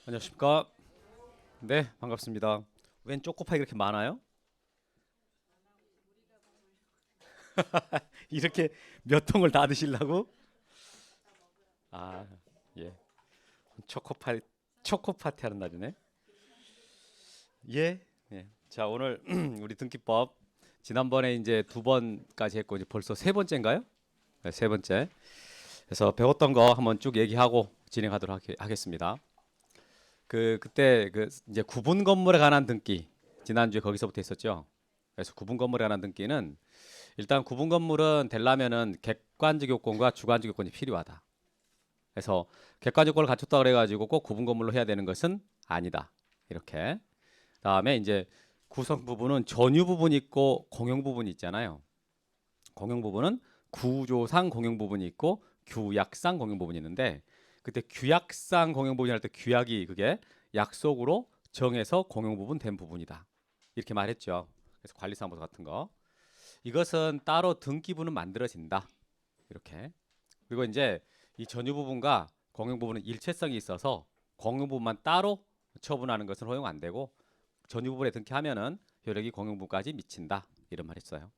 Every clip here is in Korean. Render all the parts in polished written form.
안녕하십니까? 네, 반갑습니다. 웬 초코파이 이렇게 많아요? 이렇게 몇 통을 다 드시려고? 아, 예. 초코파이, 초코파티 하는 날이네. 예. 예. 자, 오늘 우리 등기법 지난번에 이제 두 번까지 했고 이제 벌써 세 번째인가요? 네, 세 번째. 그래서 배웠던 거 한번 쭉 얘기하고 진행하도록 하겠습니다. 그때 이제 구분 건물에 관한 등기 지난주에 거기서부터 했었죠. 그래서 구분 건물에 관한 등기는 일단 구분 건물은 되려면은 객관적 요건과 주관적 요건이 필요하다. 그래서 객관적 요건을 갖췄다 그래가지고 꼭 구분 건물로 해야 되는 것은 아니다. 이렇게. 다음에 이제 구성 부분은 전유 부분이 있고 공용 부분이 있잖아요. 공용 부분은 구조상 공용 부분이 있고 규약상 공용 부분이 있는데 그때 규약상 공용 부분이 할 때 규약이 그게 약속으로 정해서 공용 부분 된 부분이다. 이렇게 말했죠. 그래서 관리사무소 같은 거. 이것은 따로 등기부는 만들어진다. 이렇게. 그리고 이제 이 전유 부분과 공용 부분은 일체성이 있어서 공용 부분만 따로 처분하는 것은 허용 안 되고 전유 부분에 등기하면은 효력이 공용 부분까지 미친다. 이런 말 했어요.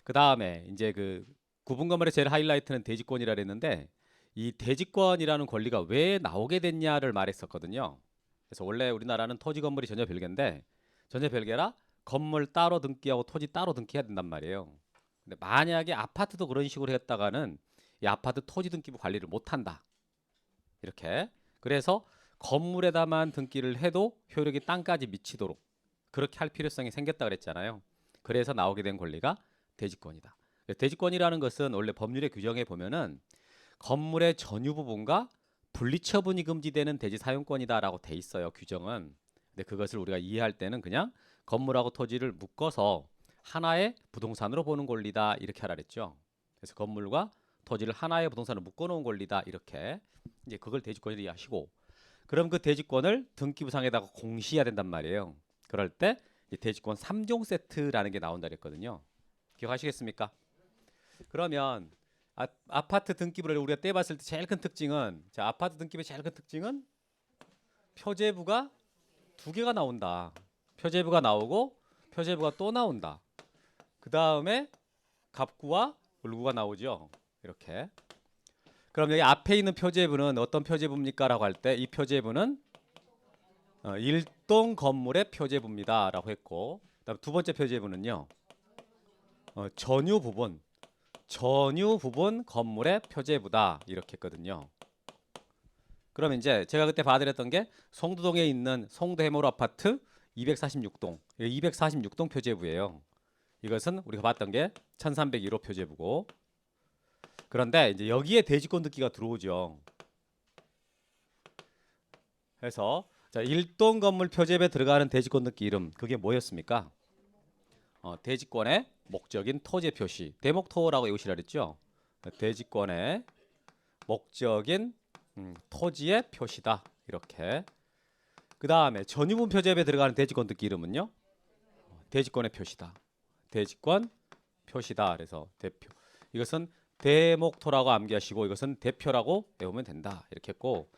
그 다음에 이제 그 구분 건물의 제일 하이라이트는 대지권이라 그랬는데 이 대지권이라는 권리가 왜 나오게 됐냐를 말했었거든요. 그래서 원래 우리나라는 토지 건물이 전혀 별개인데 전혀 별개라 건물 따로 등기하고 토지 따로 등기해야 된단 말이에요. 근데 만약에 아파트도 그런 식으로 했다가는 이 아파트 토지 등기부 관리를 못 한다. 이렇게. 그래서 건물에다만 등기를 해도 효력이 땅까지 미치도록 그렇게 할 필요성이 생겼다 그랬잖아요. 그래서 나오게 된 권리가 대지권이다. 대지권이라는 것은 원래 법률의 규정에 보면은 건물의 전유 부분과 분리처분이 금지되는 대지 사용권이다라고 돼 있어요. 규정은. 근데 그것을 우리가 이해할 때는 그냥 건물하고 토지를 묶어서 하나의 부동산으로 보는 권리다 이렇게 하라 그랬죠. 그래서 건물과 토지를 하나의 부동산으로 묶어놓은 권리다 이렇게 이제 그걸 대지권이라 이해하시고 그럼 그 대지권을 등기부상에다가 공시해야 된단 말이에요. 그럴 때 대지권 3종 세트라는 게 나온다 그랬거든요. 기억하시겠습니까? 그러면 아파트 등기부를 우리가 떼봤을 때 제일 큰 특징은 자 아파트 등기부의 제일 큰 특징은 표제부가 두 개가 나온다. 표제부가 나오고 표제부가 또 나온다. 그 다음에 갑구와 을구가 나오죠. 이렇게. 그럼 여기 앞에 있는 표제부는 어떤 표제부입니까? 라고 할 때 이 표제부는 일동 건물의 표제부입니다. 라고 했고 그다음 두 번째 표제부는요. 전유 부분 전유 부분 건물의 표제부다. 이렇게 했거든요. 그럼 이제 제가 그때 봐드렸던 게 송도동에 있는 송도 해물 아파트 246동 246동 표제부예요. 이것은 우리가 봤던 게 1301호 표제부고 그런데 이제 여기에 대지권 등기가 들어오죠. 그래서 자, 일동 건물 표제부에 들어가는 대지권 등기 이름 그게 뭐였습니까? 대지권의 목적인 토지 표시 대목토라고 외우시라 그랬죠. 대지권의 목적인 토지의 표시다. 이렇게. 그 다음에 전유분 표제부에 들어가는 대지권 등기 이름은요. 대지권의 표시다. 대지권 표시다. 그래서 대표. 이것은 대목토라고 암기하시고 이것은 대표라고 외우면 된다. 이렇게 했고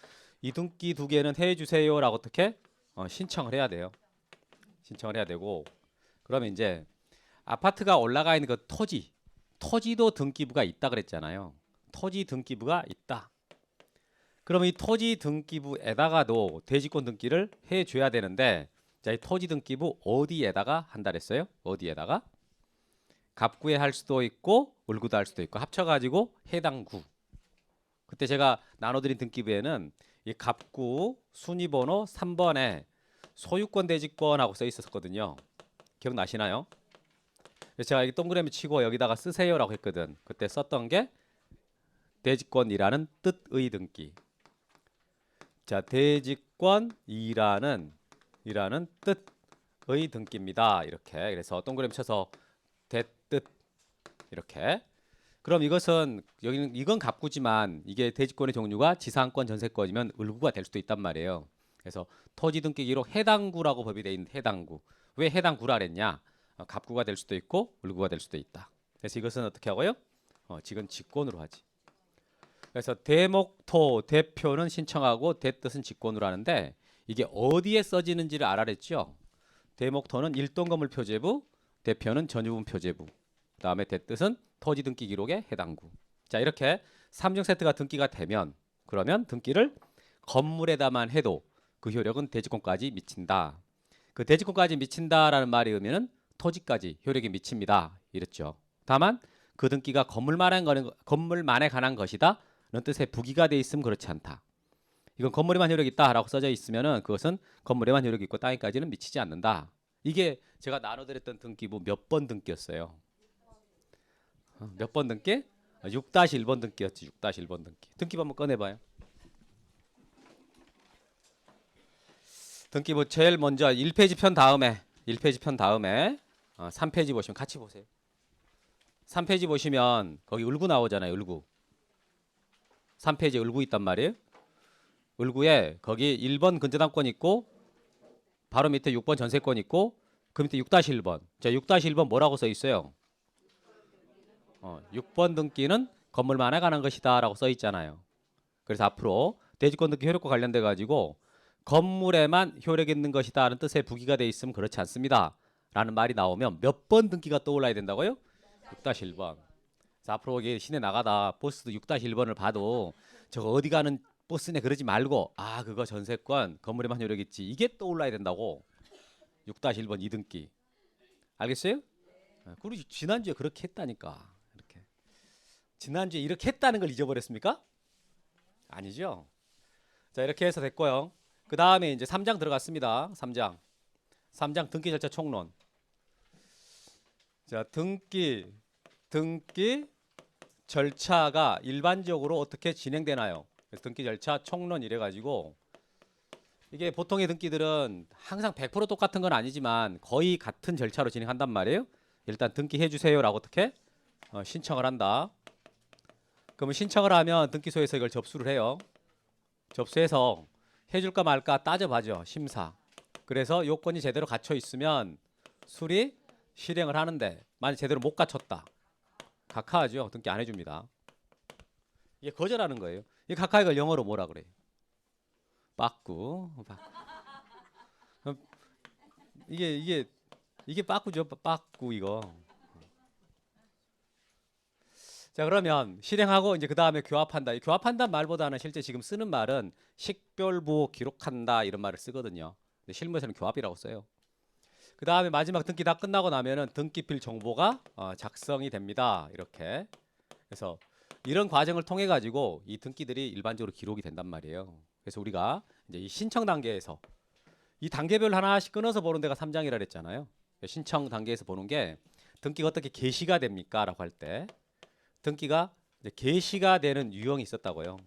이 등기 두 개는 해주세요라고 어떻게 신청을 해야 돼요. 신청을 해야 되고 그러면 이제 아파트가 올라가 있는 그 토지도 등기부가 있다 그랬잖아요. 토지 등기부가 있다. 그러면 이 토지 등기부에다가도 대지권 등기를 해줘야 되는데 자, 이 토지 등기부 어디에다가 한다 그랬어요? 어디에다가? 갑구에 할 수도 있고 을구도 할 수도 있고 합쳐가지고 해당 구. 그때 제가 나눠드린 등기부에는 이 갑구 순위번호 3번에 소유권 대지권하고 써 있었거든요. 기억나시나요? 그래서 제가 이 동그라미 치고 여기다가 쓰세요라고 했거든. 그때 썼던 게 대지권이라는 뜻의 등기. 자, 대지권이라는 뜻의 등기입니다. 이렇게. 그래서 동그라미 쳐서 대뜻 이렇게. 그럼 이것은 여기는 이건 갑구지만 이게 대지권의 종류가 지상권, 전세권이면 을구가 될 수도 있단 말이에요. 그래서 토지 등기기록 해당구라고 법이 돼 있는 해당구. 왜 해당구라 그랬냐? 갑구가 될 수도 있고 을구가 될 수도 있다. 그래서 이것은 어떻게 하고요? 지금 직권으로 하지. 그래서 대목토 대표는 신청하고 대뜻은 직권으로 하는데 이게 어디에 써지는지를 알아냈죠. 대목토는 일동 건물 표제부, 대표는 전유분 표제부, 그다음에 대뜻은 토지 등기 기록의 해당구. 자, 이렇게 3중 세트가 등기가 되면 그러면 등기를 건물에다만 해도 그 효력은 대지권까지 미친다. 그 대지권까지 미친다라는 말이 의미는 토지까지 효력이 미칩니다. 이랬죠. 다만 그 등기가 건물만에 관한 것이다. 는 뜻의 부기가 돼 있으면 그렇지 않다. 이건 건물에만 효력이 있다라고 써져 있으면은 그것은 건물에만 효력이 있고 땅에까지는 미치지 않는다. 이게 제가 나눠드렸던 등기부 몇 번 등기였어요. 몇 번 등기? 6-1번 등기였지. 6-1번 등기. 등기부 한번 꺼내봐요. 등기부 제일 먼저 1페이지 편 다음에 1페이지 편 다음에 3페이지 보시면 같이 보세요. 3페이지 보시면 거기 을구 나오잖아요. 을구. 3페이지에 을구 있단 말이에요. 을구에 거기 1번 근저당권 있고 바로 밑에 6번 전세권 있고 그 밑에 6-1번. 자, 6-1번 뭐라고 써 있어요? 6번 등기는 건물만에 관한 것이다 라고 써 있잖아요. 그래서 앞으로 대지권 등기 효력과 관련돼 가지고 건물에만 효력 있는 것이다 라는 뜻의 부기가 돼 있으면 그렇지 않습니다 라는 말이 나오면 몇 번 등기가 떠올라야 된다고요? 6-1번. 자, 앞으로 이게 시내 나가다 버스도 6-1번을 봐도 저거 어디 가는 버스네 그러지 말고 아 그거 전세권 건물에만 효력 있지 이게 떠올라야 된다고. 6-1번 2등기 알겠어요? 그리고 지난주에 그렇게 했다니까. 이렇게 지난주에 이렇게 했다는 걸 잊어버렸습니까? 아니죠. 자, 이렇게 해서 됐고요. 그 다음에 이제 3장 들어갔습니다. 3장 등기 절차 총론. 자, 등기 절차가 일반적으로 어떻게 진행되나요? 그래서 등기 절차 총론 이래 가지고 이게 보통의 등기들은 항상 100% 똑같은 건 아니지만 거의 같은 절차로 진행한단 말이에요. 일단 등기해 주세요라고 어떻게 신청을 한다. 그러면 신청을 하면 등기소에서 이걸 접수를 해요. 접수해서 해줄까 말까 따져봐죠. 심사. 그래서 요건이 제대로 갖춰 있으면 수리 실행을 하는데 만약 제대로 못 갖췄다. 각하하죠. 등기 안 해줍니다. 이게 거절하는 거예요. 이 각하 이걸 영어로 뭐라 그래요? 빠꾸. 이게 빠꾸죠. 빠꾸 이거. 자, 그러면 실행하고 이제 그 다음에 교합한다. 이 교합한다 말보다는 실제 지금 쓰는 말은 식별부 기록한다 이런 말을 쓰거든요. 근데 실무에서는 교합이라고 써요. 그 다음에 마지막 등기 다 끝나고 나면은 등기필 정보가 작성이 됩니다. 이렇게. 그래서 이런 과정을 통해 가지고 이 등기들이 일반적으로 기록이 된단 말이에요. 그래서 우리가 이제 이 신청 단계에서 이 단계별로 하나씩 끊어서 보는 데가 3장이라 그랬잖아요. 신청 단계에서 보는 게 등기가 어떻게 개시가 됩니까? 라고 할 때 등기가 이제 개시가 되는 유형이 있었다고요.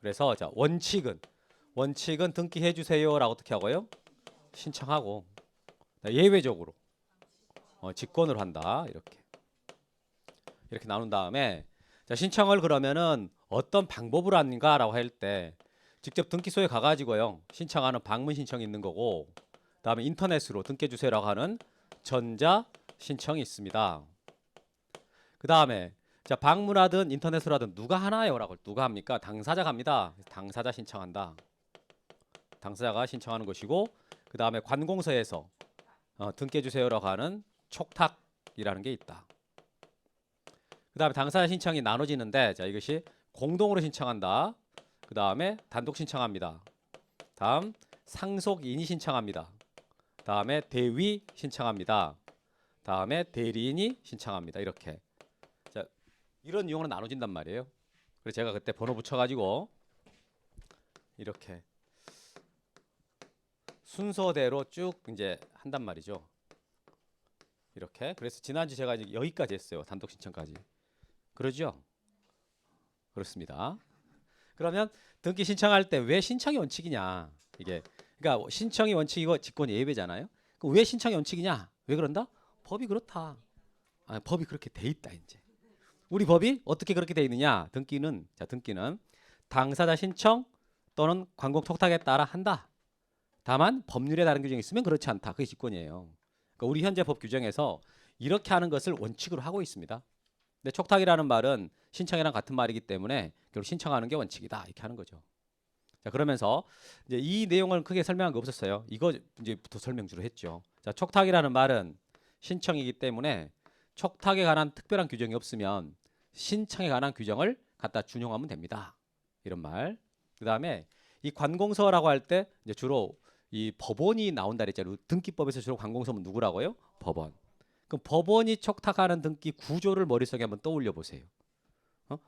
그래서 자, 원칙은 등기해 주세요라고 어떻게 하고요? 신청하고 예외적으로 직권으로 한다. 이렇게 나눈 다음에 자, 신청을 그러면은 어떤 방법으로 하는가라고 할 때 직접 등기소에 가가지고요 신청하는 방문 신청이 있는 거고 그다음에 인터넷으로 등기해 주세요라고 하는 전자 신청이 있습니다. 그 다음에 자, 방문하든 인터넷으로 하든 누가 하나요라고 누가 합니까? 당사자가 합니다. 당사자 신청한다. 당사자가 신청하는 것이고 그 다음에 관공서에서 등기해 주세요라고 하는 촉탁이라는 게 있다. 그 다음에 당사자 신청이 나눠지는데 자, 이것이 공동으로 신청한다. 그 다음에 단독 신청합니다. 다음 상속인이 신청합니다. 다음에 대위 신청합니다. 다음에 대리인이 신청합니다. 이렇게 자, 이런 유형으로 나눠진단 말이에요. 그래서 제가 그때 번호 붙여가지고 이렇게 순서대로 쭉 이제 한단 말이죠. 이렇게. 그래서 지난주 제가 이제 여기까지 했어요. 단독 신청까지. 그러죠? 그렇습니다. 그러면 등기 신청할 때 왜 신청이 원칙이냐? 이게 그러니까 신청이 원칙이고 직권이 예외잖아요. 그럼 왜 신청이 원칙이냐? 왜 그런다? 법이 그렇다. 법이 그렇게 돼 있다 이제. 우리 법이 어떻게 그렇게 돼 있느냐? 등기는 당사자 신청 또는 관공톡탁에 따라 한다. 다만 법률에 다른 규정이 있으면 그렇지 않다. 그게 직권이에요. 그러니까 우리 현재 법 규정에서 이렇게 하는 것을 원칙으로 하고 있습니다. 근데 촉탁이라는 말은 신청이랑 같은 말이기 때문에 결국 신청하는 게 원칙이다 이렇게 하는 거죠. 자 그러면서 이제 이 내용을 크게 설명한 거 없었어요. 이거 이제부터 설명 주로 했죠. 자 촉탁이라는 말은 신청이기 때문에 촉탁에 관한 특별한 규정이 없으면 신청에 관한 규정을 갖다 준용하면 됩니다. 이런 말. 그 다음에 이 관공서라고 할 때 이제 주로 이 법원이 나온다 그랬잖아요. 등기법에서 주로 관공서면 누구라고요? 법원. 그럼 법원이 촉탁하는 등기 구조를 머릿속에 한번 떠올려 보세요.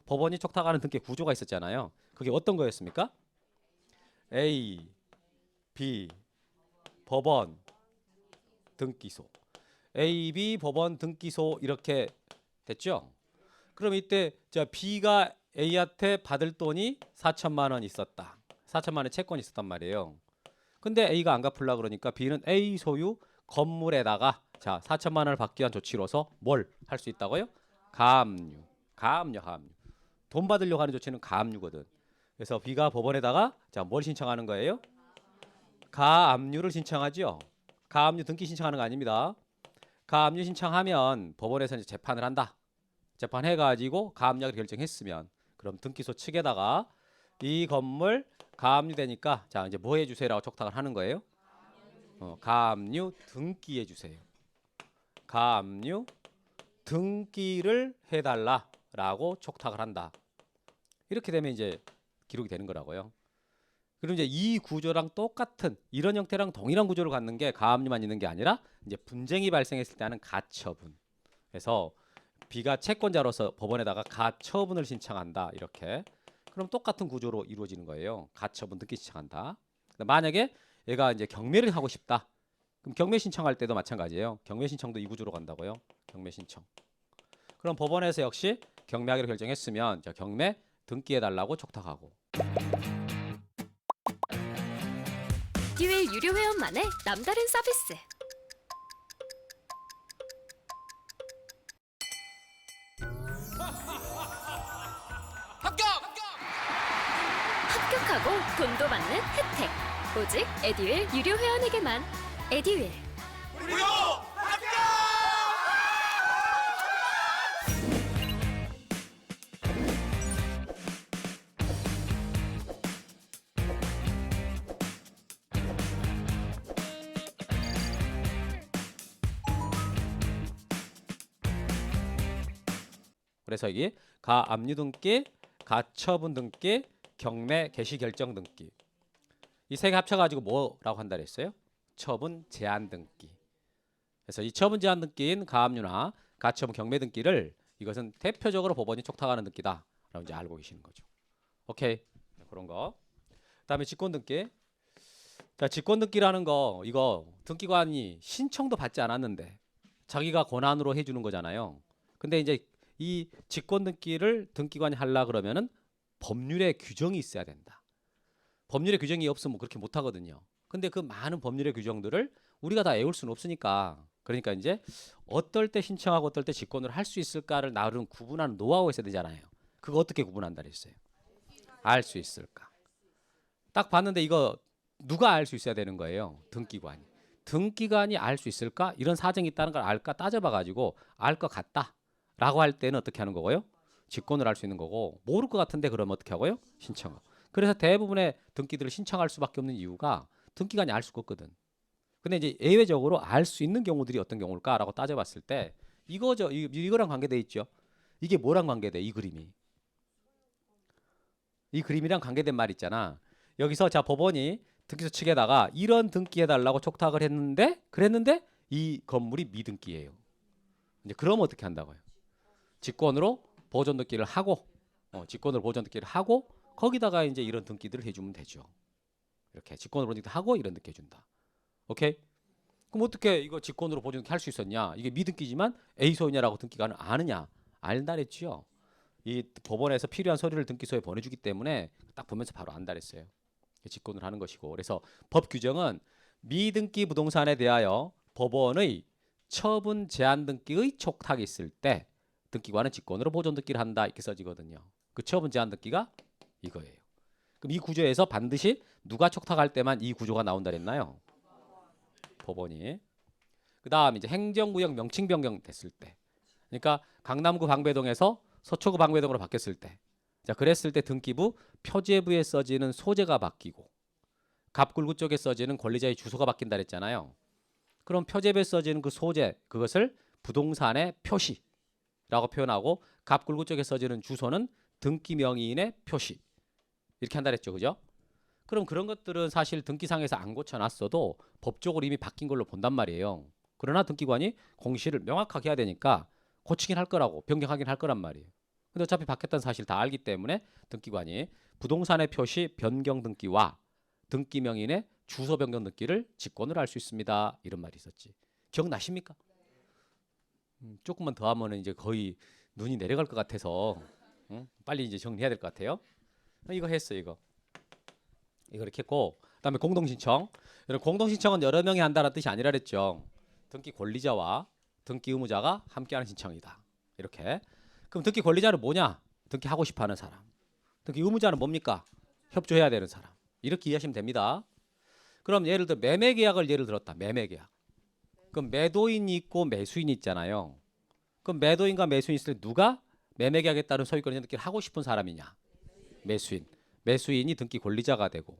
법원이 촉탁하는 등기 구조가 있었잖아요. 그게 어떤 거였습니까? A, B, 법원, 등기소. A, B, 법원, 등기소 이렇게 됐죠? 그럼 이때 자 B가 A한테 받을 돈이 4천만 원 있었다. 4천만 원 채권이 있었단 말이에요. 근데 A가 안 갚으려고 그러니까 B는 A 소유 건물에다가 자 4천만 원을 받기 위한 조치로서 뭘 할 수 있다고요? 가압류. 가압류. 돈 받으려고 하는 조치는 가압류거든. 그래서 B가 법원에다가 자 뭘 신청하는 거예요? 가압류를 신청하죠. 가압류 등기 신청하는 거 아닙니다. 가압류 신청하면 법원에서 이제 재판을 한다. 재판해가지고 가압류를 결정했으면 그럼 등기소 측에다가 이 건물 가압류되니까 자 이제 뭐 해주세요라고 촉탁을 하는 거예요. 가압류 등기해 주세요. 가압류 등기를 해달라라고 촉탁을 한다. 이렇게 되면 이제 기록이 되는 거라고요. 그럼 이제 이 구조랑 똑같은 이런 형태랑 동일한 구조를 갖는 게 가압류만 있는 게 아니라 이제 분쟁이 발생했을 때 하는 가처분. 그래서 B가 채권자로서 법원에다가 가처분을 신청한다. 이렇게. 그럼 똑같은 구조로 이루어지는 거예요. 가처분 등기 신청한다. 만약에 얘가 이제 경매를 하고 싶다. 그럼 경매 신청할 때도 마찬가지예요. 경매 신청도 이 구조로 간다고요. 경매 신청. 그럼 법원에서 역시 경매하기로 결정했으면 자, 경매 등기해 달라고 촉탁하고. 에듀윌 유료 회원만의 남다른 서비스. 합격하고 돈도 받는 혜택. 오직 에듀윌 유료 회원에게만. 에듀윌. 그래서 여기 가압류 등기, 가처분 등기, 경매 개시 결정 등기. 이 세 개 합쳐가지고 뭐라고 한다 그랬어요? 처분 제한 등기. 그래서 이 처분 제한 등기인 가압류나 가처분 경매 등기를 이것은 대표적으로 법원이 촉탁하는 등기다라고 이제 알고 계시는 거죠. 오케이. 그런 거. 그다음에 직권 등기. 자, 직권 등기라는 거 이거 등기관이 신청도 받지 않았는데 자기가 권한으로 해주는 거잖아요. 근데 이제 이 직권 등기를 등기관이 하려 그러면은 법률에 규정이 있어야 된다. 법률에 규정이 없으면 그렇게 못 하거든요. 근데 그 많은 법률의 규정들을 우리가 다 외울 수는 없으니까 그러니까 이제 어떨 때 신청하고 어떨 때 직권을 할 수 있을까를 나름 구분하는 노하우가 있어야 되잖아요. 그거 어떻게 구분한다 그랬어요? 알 수 있을까? 딱 봤는데 이거 누가 알 수 있어야 되는 거예요? 등기관이. 등기관이 알 수 있을까? 이런 사정이 있다는 걸 알까 따져봐 가지고 알 것 같다 라고 할 때는 어떻게 하는 거고요? 직권을 할 수 있는 거고 모를 것 같은데 그러면 어떻게 하고요? 신청하고. 그래서 대부분의 등기들을 신청할 수밖에 없는 이유가 등기관이 알 수가 없거든. 근데 이제 예외적으로 알 수 있는 경우들이 어떤 경우일까라고 따져봤을 때 이거죠. 이거랑 관계돼 있죠. 이게 뭐랑 관계돼? 이 그림이. 이 그림이랑 관계된 말 있잖아. 여기서 자 법원이 등기소 측에다가 이런 등기해달라고 촉탁을 그랬는데 이 건물이 미등기예요. 이제 그러면 어떻게 한다고요? 직권으로 보존 등기를 하고 직권으로 보존 등기를 하고 거기다가 이제 이런 등기들을 해주면 되죠. 이렇게 직권으로 보존 등기 하고 이런 등기 해준다. 오케이? 그럼 어떻게 이거 직권으로 보존 등기 할 수 있었냐? 이게 미등기지만 A 소유냐라고 등기관을 아느냐? 안다 그랬죠. 이 법원에서 필요한 서류를 등기소에 보내주기 때문에 딱 보면서 바로 안다 그랬어요. 직권을 하는 것이고 그래서 법 규정은 미등기 부동산에 대하여 법원의 처분 제한 등기의 촉탁이 있을 때 등기관은 직권으로 보존 등기를 한다 이렇게 써지거든요. 그 처분 제한 등기가 이거예요. 그럼 이 구조에서 반드시 누가 촉탁할 때만 이 구조가 나온다 그랬나요? 법원이. 그다음 이제 행정구역 명칭 변경 됐을 때. 그러니까 강남구 방배동에서 서초구 방배동으로 바뀌었을 때. 자, 그랬을 때 등기부 표제부에 써지는 소재가 바뀌고 갑굴구 쪽에 써지는 권리자의 주소가 바뀐다 그랬잖아요. 그럼 표제부에 써지는 그 소재, 그것을 부동산의 표시라고 표현하고 갑굴구 쪽에 써지는 주소는 등기 명의인의 표시 이렇게 한다 그랬죠. 그죠? 그럼 그런 것들은 사실 등기상에서 안 고쳐놨어도 법적으로 이미 바뀐 걸로 본단 말이에요. 그러나 등기관이 공시를 명확하게 해야 되니까 고치긴 할 거라고 변경하긴 할 거란 말이에요. 근데 어차피 바뀌었다는 사실 다 알기 때문에 등기관이 부동산의 표시 변경 등기와 등기 명인의 주소 변경 등기를 직권으로 할 수 있습니다. 이런 말이 있었지. 기억나십니까? 조금만 더 하면 이제 거의 눈이 내려갈 것 같아서 빨리 이제 정리해야 될 것 같아요. 이거 했어 이거. 이거 이렇게 했고 그다음에 공동신청. 여러분 공동신청은 여러 명이 한다는 뜻이 아니라 그랬죠. 등기 권리자와 등기 의무자가 함께하는 신청이다. 이렇게. 그럼 등기 권리자는 뭐냐? 등기하고 싶어하는 사람. 등기 의무자는 뭡니까? 협조해야 되는 사람. 이렇게 이해하시면 됩니다. 그럼 예를 들어 매매 계약을 예를 들었다. 매매 계약. 그럼 매도인이 있고 매수인이 있잖아요. 그럼 매도인과 매수인이 있을 때 누가 매매 계약에 따른 소유권을 등기를 하고 싶은 사람이냐? 매수인. 매수인이 등기 권리자가 되고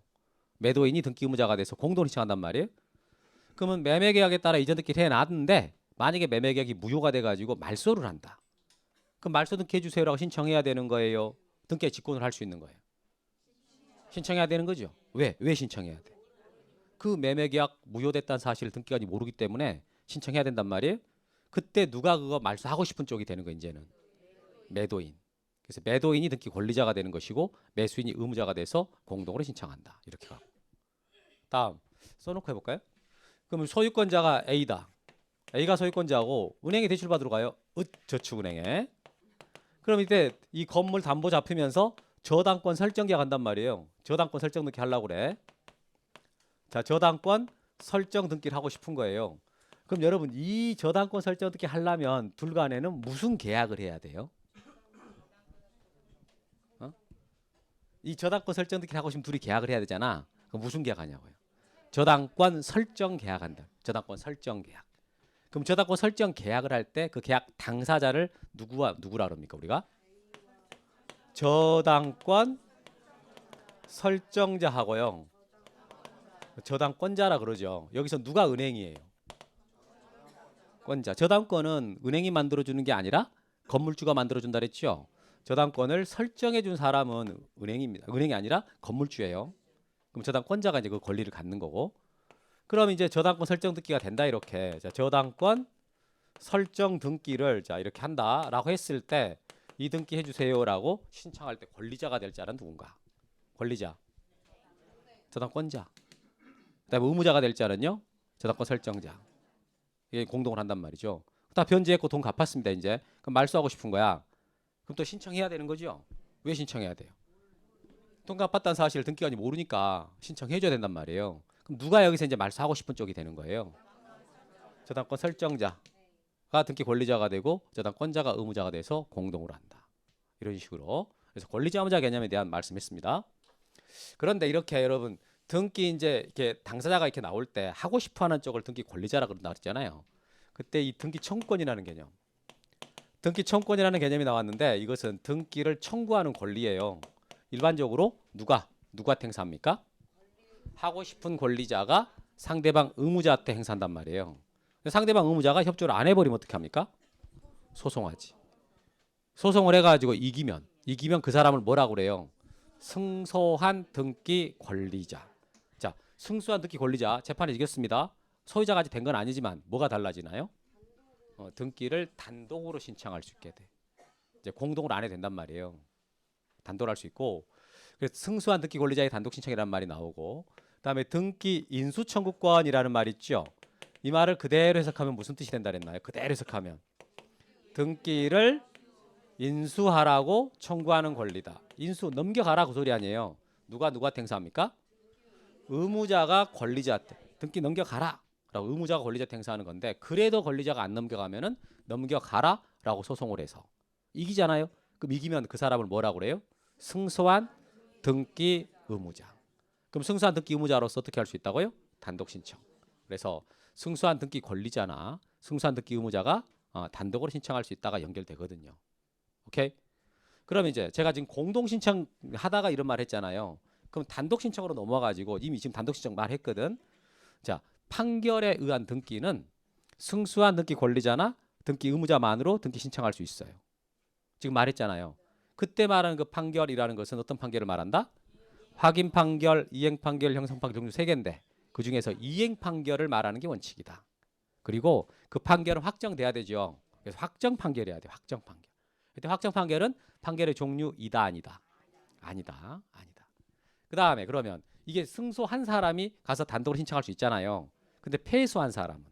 매도인이 등기 의무자가 돼서 공동 신청한단 말이에요. 그러면 매매 계약에 따라 이전 등기를 해놨는데 만약에 매매 계약이 무효가 돼가지고 말소를 한다. 그럼 말소 등기해 주세요라고 신청해야 되는 거예요. 등기에 직권을 할 수 있는 거예요. 신청해야 되는 거죠. 왜? 왜 신청해야 돼? 그 매매 계약 무효됐다는 사실을 등기관이 모르기 때문에 신청해야 된단 말이에요. 그때 누가 그거 말소하고 싶은 쪽이 되는 거 이제는 매도인. 그래서 매도인이 등기 권리자가 되는 것이고 매수인이 의무자가 돼서 공동으로 신청한다. 이렇게 가고. 다음 써놓고 해볼까요? 그러면 소유권자가 A다. A가 소유권자고 은행에 대출 받으러 가요. 저축은행에. 그럼 이때 이 건물 담보 잡히면서 저당권 설정 계약 한단 말이에요. 저당권 설정 등기 하려고 그래. 자, 저당권 설정 등기를 하고 싶은 거예요. 그럼 여러분 이 저당권 설정 등기 하려면 둘 간에는 무슨 계약을 해야 돼요? 이 저당권 설정 등기를 하고 싶으면 둘이 계약을 해야 되잖아. 그럼 무슨 계약하냐고요? 저당권 설정 계약한다. 저당권 설정 계약. 그럼 저당권 설정 계약을 할 때 그 계약 당사자를 누구라 그럽니까 우리가? 저당권 설정자하고요. 저당권자라 그러죠. 여기서 누가 은행이에요? 권자. 저당권은 은행이 만들어주는 게 아니라 건물주가 만들어준다 그랬죠. 저당권을 설정해 준 사람은 은행입니다. 은행이 아니라 건물주예요. 그럼 저당권자가 이제 그 권리를 갖는 거고. 그럼 이제 저당권 설정 등기가 된다 이렇게. 자, 저당권 설정 등기를 자 이렇게 한다라고 했을 때 이 등기 해주세요라고 신청할 때 권리자가 될 자는 누군가? 권리자. 저당권자. 그다음에 의무자가 될 자는요. 저당권 설정자. 이게 공동을 한단 말이죠. 다 변제했고 돈 갚았습니다 이제. 그럼 말소하고 싶은 거야. 그럼 또 신청해야 되는 거죠. 왜 신청해야 돼요? 돈 갚았다는 사실을 등기관이 모르니까 신청해줘야 된단 말이에요. 그럼 누가 여기서 이제 말소하고 싶은 쪽이 되는 거예요? 저당권 설정자가 등기 권리자가 되고 저당권자가 의무자가 돼서 공동으로 한다. 이런 식으로. 그래서 권리자 의무자 개념에 대한 말씀했습니다. 그런데 이렇게 여러분 등기 이제 이렇게 당사자가 이렇게 나올 때 하고 싶어하는 쪽을 등기 권리자라 그런다 그랬잖아요. 그때 이 등기 청구권이라는 개념. 등기 청구권이라는 개념이 나왔는데 이것은 등기를 청구하는 권리예요. 일반적으로 누구한테 행사합니까? 하고 싶은 권리자가 상대방 의무자한테 행사한단 말이에요. 상대방 의무자가 협조를 안 해버리면 어떻게 합니까? 소송하지. 소송을 해가지고 이기면 그 사람을 뭐라고 그래요? 승소한 등기 권리자. 자, 승소한 등기 권리자 재판에 이겼습니다. 소유자가 아직 된 건 아니지만 뭐가 달라지나요? 등기를 단독으로 신청할 수 있게 돼. 이제 공동으로 안 해도 된단 말이에요. 단독으로 할 수 있고. 그래서 승소한 등기 권리자의 단독 신청이라는 말이 나오고, 그다음에 등기 인수 청구권이라는 말이 있죠. 이 말을 그대로 해석하면 무슨 뜻이 된다 그랬나요? 그대로 해석하면 등기를 인수하라고 청구하는 권리다. 인수 넘겨가라 그 소리 아니에요. 누구한테 행사합니까? 의무자가 권리자한테 등기 넘겨가라 라고 의무자가 권리자한테 행사하는 건데, 그래도 권리자가 안 넘겨가면은 넘겨가라 라고 소송을 해서 이기잖아요. 그럼 이기면 그 사람을 뭐라고 그래요? 승소한 등기 의무자. 그럼 승소한 등기 의무자로서 어떻게 할 수 있다고요? 단독 신청. 그래서 승소한 등기 권리자나 승소한 등기 의무자가 단독으로 신청할 수 있다가 연결되거든요. 오케이? 그럼 이제 제가 지금 공동 신청 하다가 이런 말 했잖아요. 그럼 단독 신청으로 넘어가지고 이미 지금 단독 신청 말했거든. 자, 판결에 의한 등기는 승수한 등기 권리자나 등기 의무자만으로 등기 신청할 수 있어요. 지금 말했잖아요. 그때 말하는 그 판결이라는 것은 어떤 판결을 말한다? 확인 판결, 이행 판결, 형성 판결 종류 3개인데 그 중에서 이행 판결을 말하는 게 원칙이다. 그리고 그 판결은 확정돼야 되죠. 그래서 확정 판결이어야 돼. 확정 판결. 근데 확정 판결은 판결의 종류 이다 아니다. 아니다. 아니다. 그다음에 그러면 이게 승소한 사람이 가서 단독으로 신청할 수 있잖아요. 근데 패소한 사람은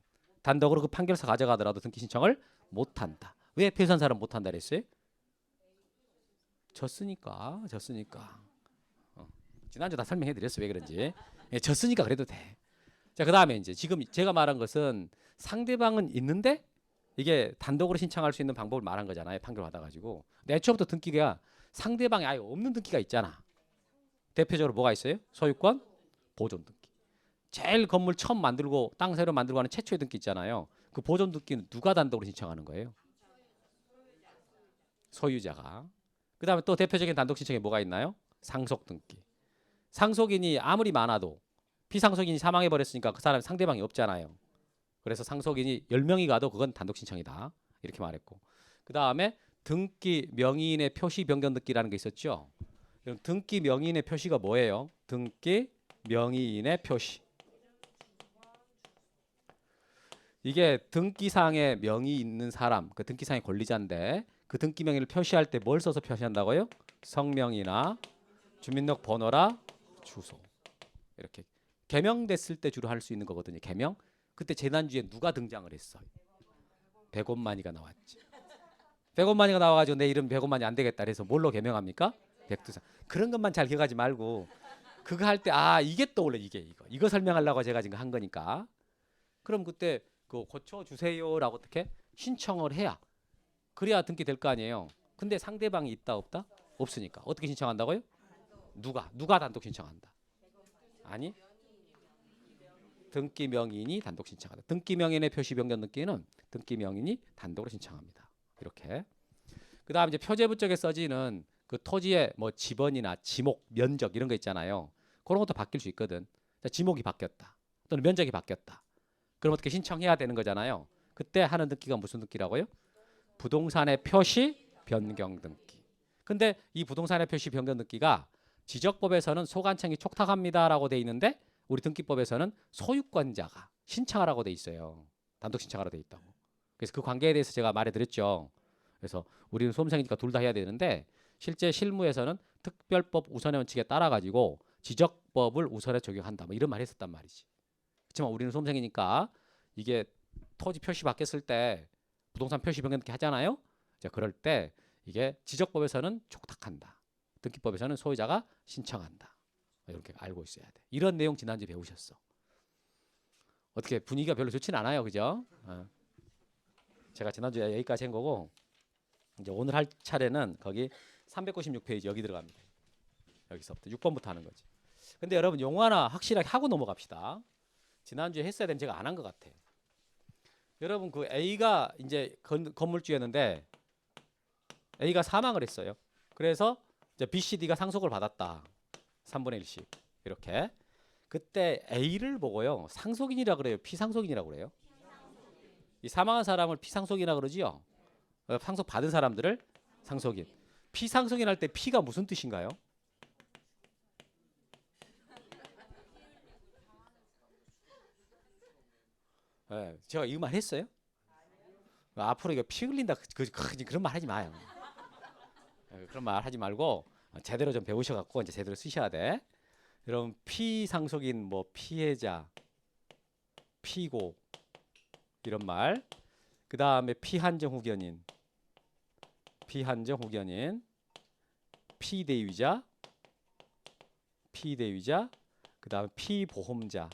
단독으로 그 판결서 가져가더라도 등기 신청을 못 한다. 왜 패소한 사람 못 한다 그랬어요? 졌으니까. 지난주 다 설명해 드렸어. 왜 그런지. 예, 졌으니까 그래도 돼. 자, 그다음에 이제 지금 제가 말한 것은 상대방은 있는데 이게 단독으로 신청할 수 있는 방법을 말한 거잖아요. 판결 받아가지고. 근데 애초부터 등기가 상대방이 아예 없는 등기가 있잖아. 대표적으로 뭐가 있어요? 소유권, 보존 등기. 제일 건물 처음 만들고 땅 새로 만들고 하는 최초의 등기 있잖아요. 그 보존 등기는 누가 단독으로 신청하는 거예요? 소유자가. 그다음에 또 대표적인 단독 신청에 뭐가 있나요? 상속 등기. 상속인이 아무리 많아도 피상속인이 사망해 버렸으니까 그 사람 상대방이 없잖아요. 그래서 상속인이 10명이 가도 그건 단독 신청이다. 이렇게 말했고. 그다음에 등기 명의인의 표시 변경 등기라는 게 있었죠. 그럼 등기 명의인의 표시가 뭐예요? 등기 명의인의 표시. 이게 등기상에 명의 있는 사람, 그 등기상의 권리자인데 그 등기 명의를 표시할 때 뭘 써서 표시한다고요? 성명이나 주민등록번호라 주소. 이렇게 개명됐을 때 주로 할 수 있는 거거든요. 개명. 그때 재난주에 누가 등장을 했어? 백원만이가 나왔지. 백원만이가 나와가지고 내 이름 백원만이 안 되겠다 그래서 뭘로 개명합니까? 백두산. 그런 것만 잘 기억하지 말고 그거 할 때 이게 떠올려. 이거 설명하려고 제가 지금 한 거니까. 그럼 그때 그 고쳐주세요라고 어떻게 신청을 해야 그래야 등기 될 거 아니에요. 근데 상대방이 있다 없다? 없으니까 어떻게 신청한다고요? 누가 단독 신청한다? 아니, 등기 명의인이 단독 신청한다. 등기 명의인의 표시 변경 등기는 등기 명의인이 단독으로 신청합니다. 이렇게. 그다음 이제 표제부 쪽에 써지는 그 토지의 뭐 지번이나 지목, 면적 이런 거 있잖아요. 그런 것도 바뀔 수 있거든. 자, 지목이 바뀌었다. 또는 면적이 바뀌었다. 그럼 어떻게 신청해야 되는 거잖아요. 그때 하는 등기가 무슨 등기라고요? 부동산의 표시 변경 등기. 근데 이 부동산의 표시 변경 등기가 지적법에서는 소관청이 촉탁합니다라고 돼 있는데 우리 등기법에서는 소유권자가 신청하라고 돼 있어요. 단독 신청하라고 돼 있다고. 그래서 그 관계에 대해서 제가 말해드렸죠. 그래서 우리는 수험생이니까 둘 다 해야 되는데 실제 실무에서는 특별법 우선의 원칙에 따라 가지고 지적법을 우선에 적용한다. 뭐 이런 말 했었단 말이지. 그렇지만 우리는 수험생이니까 이게 토지 표시 바뀌었을 때 부동산 표시 변경 이렇게 하잖아요. 자, 그럴 때 이게 지적법에서는 촉탁한다. 등기법에서는 소유자가 신청한다. 이렇게 알고 있어야 돼. 이런 내용 지난주에 배우셨어. 어떻게 분위기가 별로 좋진 않아요, 그죠? 제가 지난주에 여기까지 한 거고 이제 오늘 할 차례는 거기 396페이지 여기 들어갑니다. 여기서부터 6번부터 하는 거지. 근데 여러분 용어 하나 확실하게 하고 넘어갑시다. 지난주에 했어야 되는 제가 안 한 것 같아. 여러분 그 A가 이제 건물주였는데 A가 사망을 했어요. 그래서 이제 B, C, D가 상속을 받았다. 3분의 1씩 이렇게. 그때 A를 보고요. 상속인이라 그래요? 피상속인이라 그래요? 이 사망한 사람을 피상속인이라 그러지요. 상속 받은 사람들을 상속인. 피상속인 할 때 P가 무슨 뜻인가요? 네, 제가 이 말 했어요? 앞으로 이거 피 흘린다 그런 말 하지 마요. 그런 말 하지 말고 제대로 좀 배우셔갖고 이제 제대로 쓰셔야 돼. 여러분 피상속인 뭐 피해자, 피고 이런 말. 그 다음에 피한정 후견인, 피대위자, 그 다음에 피보험자,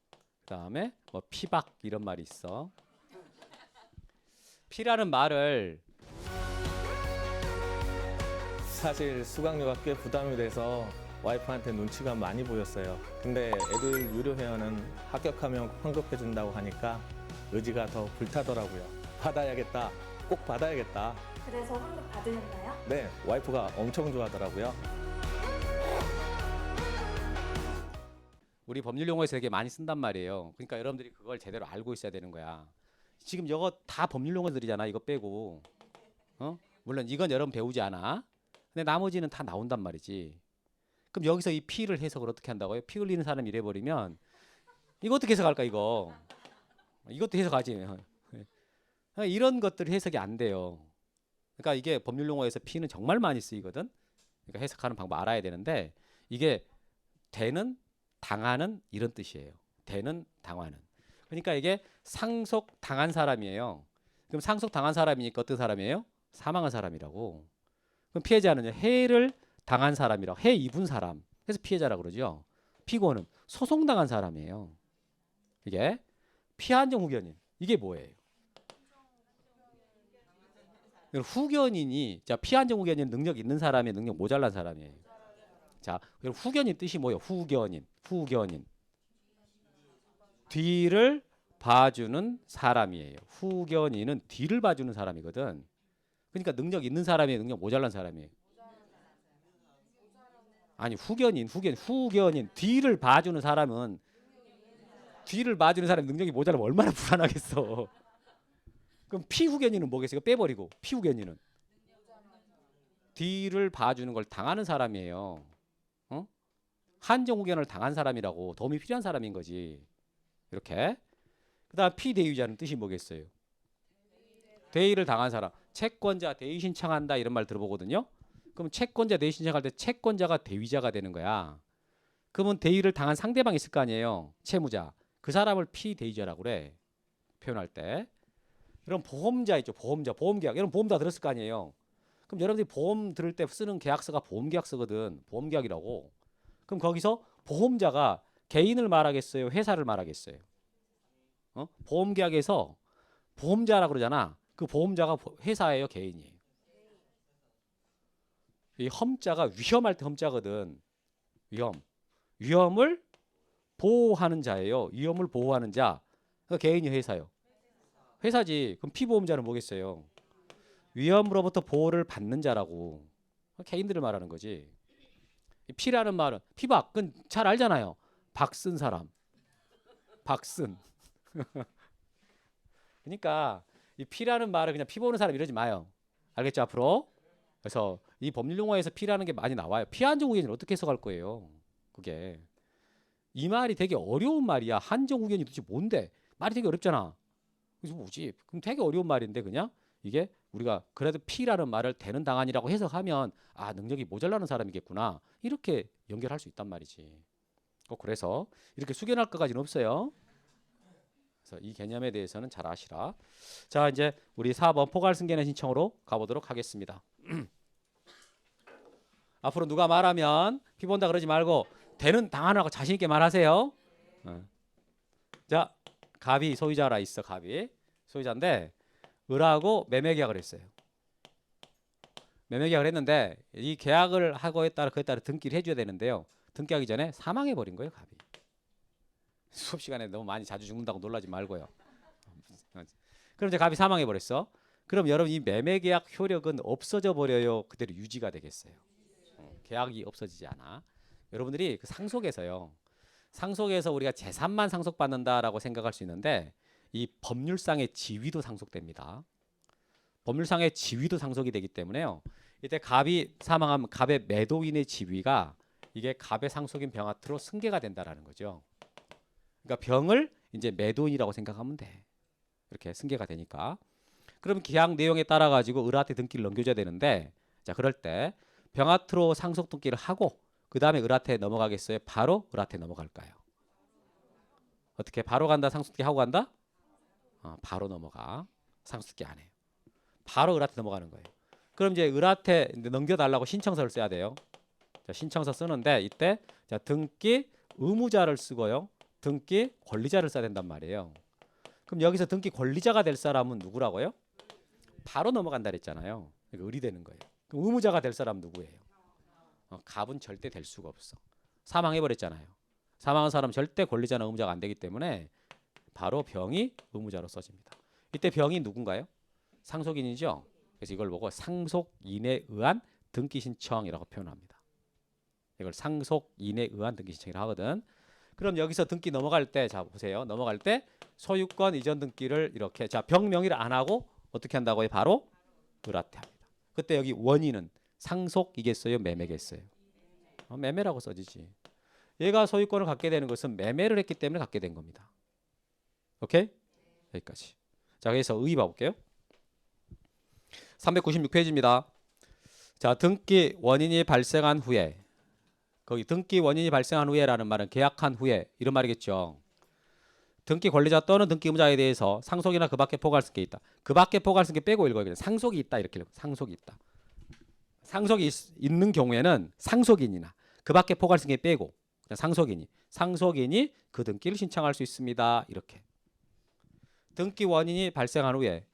그 다음에 뭐 피박 이런 말이 있어. 피라는 말을 사실 수강료가 꽤 부담이 돼서 와이프한테 눈치가 많이 보였어요. 근데 애들 유료 회원은 합격하면 환급해 준다고 하니까 의지가 더 불타더라고요. 받아야겠다. 꼭 받아야겠다. 그래서 환급 받으셨나요? 네, 와이프가 엄청 좋아하더라고요. 우리 법률 용어에서 되게 많이 쓴단 말이에요. 그러니까 여러분들이 그걸 제대로 알고 있어야 되는 거야. 지금 이거 다 법률 용어들이잖아. 이거 빼고. 물론 이건 여러분 배우지 않아. 근데 나머지는 다 나온단 말이지. 그럼 여기서 이 피를 해석을 어떻게 한다고요? 피 흘리는 사람 이래 버리면 이거 어떻게 해석할까 이거? 이것도 해석하지. 이런 것들이 해석이 안 돼요. 그러니까 이게 법률 용어에서 피는 정말 많이 쓰이거든. 그러니까 해석하는 방법 알아야 되는데 이게 되는 당하는 이런 뜻이에요. 되는 당하는. 그러니까 이게 상속 당한 사람이에요. 그럼 상속 당한 사람이니까 어떤 사람이에요? 사망한 사람이라고. 그럼 피해자는요. 해를 당한 사람이라고. 해 입은 사람. 그래서 피해자라고 그러죠. 피고는 소송당한 사람이에요. 이게 피한정 후견인. 이게 뭐예요? 후견인이 자 피한정 후견인 능력 있는 사람이 능력 모자란 사람이에요. 자, 그럼 후견인 뜻이 뭐예요? 후견인. 뒤를 봐주는 사람이에요. 후견인은 뒤를 봐주는 사람이거든. 그러니까 능력 있는 사람이 능력 모자란 사람이에요. 아니 후견인 뒤를 봐주는 사람은 뒤를 봐주는 사람이 능력이 모자라면 얼마나 불안하겠어. 그럼 피후견인은 뭐겠어요? 빼버리고 피후견인은 뒤를 봐주는 걸 당하는 사람이에요. 한정후견을 당한 사람이라고 도움이 필요한 사람인 거지. 이렇게. 그다음 피대위자는 뜻이 뭐겠어요? 대의를 당한 사람. 채권자 대의 신청한다 이런 말 들어보거든요. 그럼 채권자 대의 신청할 때 채권자가 대위자가 되는 거야. 그러면 대의를 당한 상대방이 있을 거 아니에요. 채무자. 그 사람을 피대위자라고 그래. 표현할 때. 그럼 보험자 있죠. 보험계약. 여러분 보험 다 들었을 거 아니에요. 그럼 여러분들이 보험 들을 때 쓰는 계약서가 보험계약서거든. 보험계약이라고. 그럼 거기서 보험자가 개인을 말하겠어요? 회사를 말하겠어요? 보험계약에서 보험자라고 그러잖아. 그 보험자가 회사예요? 개인이에요? 이 험자가 위험할 때 험자거든. 위험을 보호하는 자예요. 위험을 보호하는 자. 그러니까 개인이 회사요. 회사지. 그럼 피보험자는 뭐겠어요? 위험으로부터 보호를 받는 자라고. 개인들을 말하는 거지. 피라는 말은 피박. 그건 잘 알잖아요. 박쓴 사람. 박쓴. 그러니까 이 피라는 말을 그냥 피 보는 사람 이러지 마요. 알겠죠 앞으로? 그래서 이 법률 용어에서 피라는 게 많이 나와요. 피한정후견을 어떻게 해석할 거예요? 그게 이 말이 되게 어려운 말이야. 한정후견이 도대체 뭔데? 말이 되게 어렵잖아. 그래서 뭐지? 그럼 되게 어려운 말인데 그냥 이게 우리가 그래도 피라는 말을 되는 당한이라고 해석하면 아 능력이 모자라는 사람이겠구나 이렇게 연결할 수 있단 말이지. 그래서 이렇게 숙연할 것까지는 없어요. 그래서 이 개념에 대해서는 잘 아시라. 자 이제 우리 4번 포괄승계는 신청으로 가보도록 하겠습니다. 앞으로 누가 말하면 피 본다 그러지 말고 되는 당하라고 자신 있게 말하세요. 자 갑이 소유자라 있어. 갑이 소유자인데 을하고 매매 계약을 했어요. 매매 계약을 했는데 이 계약을 하고에 따라 그에 따라 등기를 해줘야 되는데요. 등기하기 전에 사망해 버린 거예요. 갑이. 수업 시간에 너무 많이 자주 죽는다고 놀라지 말고요. 그럼 이제 갑이 사망해 버렸어. 그럼 여러분 이 매매 계약 효력은 없어져 버려요? 그대로 유지가 되겠어요? 계약이 없어지지 않아. 여러분들이 그 상속에서요. 상속에서 우리가 재산만 상속받는다라고 생각할 수 있는데 이 법률상의 지위도 상속됩니다. 법률상의 지위도 상속이 되기 때문에요. 이때 갑이 사망하면 갑의 매도인의 지위가 이게 갑의 상속인 병아트로 승계가 된다라는 거죠. 그러니까 병을 이제 매도인이라고 생각하면 돼. 이렇게 승계가 되니까. 그럼 계약 내용에 따라 가지고 을한테 등기를 넘겨줘야 되는데 자 그럴 때 병아트로 상속 등기를 하고 그 다음에 을한테 넘어가겠어요? 바로 을한테 넘어갈까요? 어떻게 바로 간다? 상속 등기 하고 간다? 바로 넘어가. 상속 등기 안 해요. 바로 을한테 넘어가는 거예요. 그럼 이제 을한테 넘겨달라고 신청서를 써야 돼요. 자, 신청서 쓰는데 이때 자, 등기 의무자를 쓰고요. 등기 권리자를 써야 된단 말이에요. 그럼 여기서 등기 권리자가 될 사람은 누구라고요? 바로 넘어간다 그랬잖아요. 그러니까 을이 되는 거예요. 그럼 의무자가 될 사람 누구예요? 갑은 절대 될 수가 없어. 사망해버렸잖아요. 사망한 사람 절대 권리자나 의무자가 안 되기 때문에 바로 병이 의무자로 써집니다. 이때 병이 누군가요? 상속인이죠. 그래서 이걸 보고 상속인에 의한 등기 신청이라고 표현합니다. 이걸 상속인에 의한 등기 신청이라고 하거든. 그럼 여기서 등기 넘어갈 때, 자 보세요. 넘어갈 때 소유권 이전 등기를 이렇게, 자 병명의를 안 하고 어떻게 한다고요? 바로 을하태합니다. 그때 여기 원인은 상속이겠어요? 매매겠어요? 매매라고 써지지. 얘가 소유권을 갖게 되는 것은 매매를 했기 때문에 갖게 된 겁니다. 오케이? 여기까지. 자, 그래서 의 봐볼게요. 396페이지입니다. 자, 등기 원인이 발생한 후에, 거기 등기 원인이 발생한 후에라는 말은 계약한 후에 이런 말이겠죠. 등기 권리자 또는 등기 의무자에 대해서 상속이나 그 밖에 포괄승계 있다. 그 밖에 포괄승계 빼고 읽어야 돼요. 상속이 있다 이렇게 읽어요. 상속이 있다. 상속이 있는 경우에는 상속인이나 그 밖에 포괄승계 빼고 그냥 상속인이 그 등기를 신청할 수 있습니다. 이렇게. 등기 원인이 발생한 후에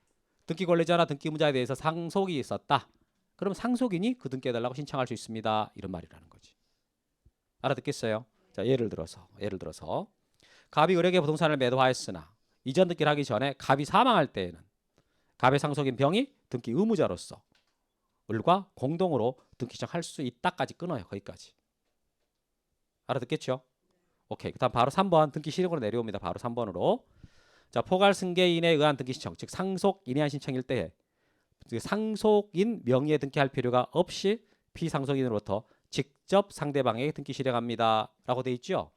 등기 권리자나 등기 의무자에 대해서 상속이 있었다. 그럼 상속인이 그 등기해달라고 신청할 수 있습니다. 이런 말이라는 거지. 알아듣겠어요? 자, 예를 들어서 갑이 을에게 부동산을 매도하였으나 이전 등기를 하기 전에 갑이 사망할 때에는 갑의 상속인 병이 등기 의무자로서 을과 공동으로 등기 신청할 수 있다까지 끊어요. 거기까지. 알아듣겠죠? 오케이. 그다음 바로 3번 등기 실행으로 내려옵니다. 바로 3번으로. 자, 포괄승계인에 의한 등기 신청, 즉 상속인에 의한 신청일 때에 상속인 명의에 등기할 필요가 없이 피상속인으로부터 직접 상대방에게 등기 실행합니다. 라고 돼 있죠.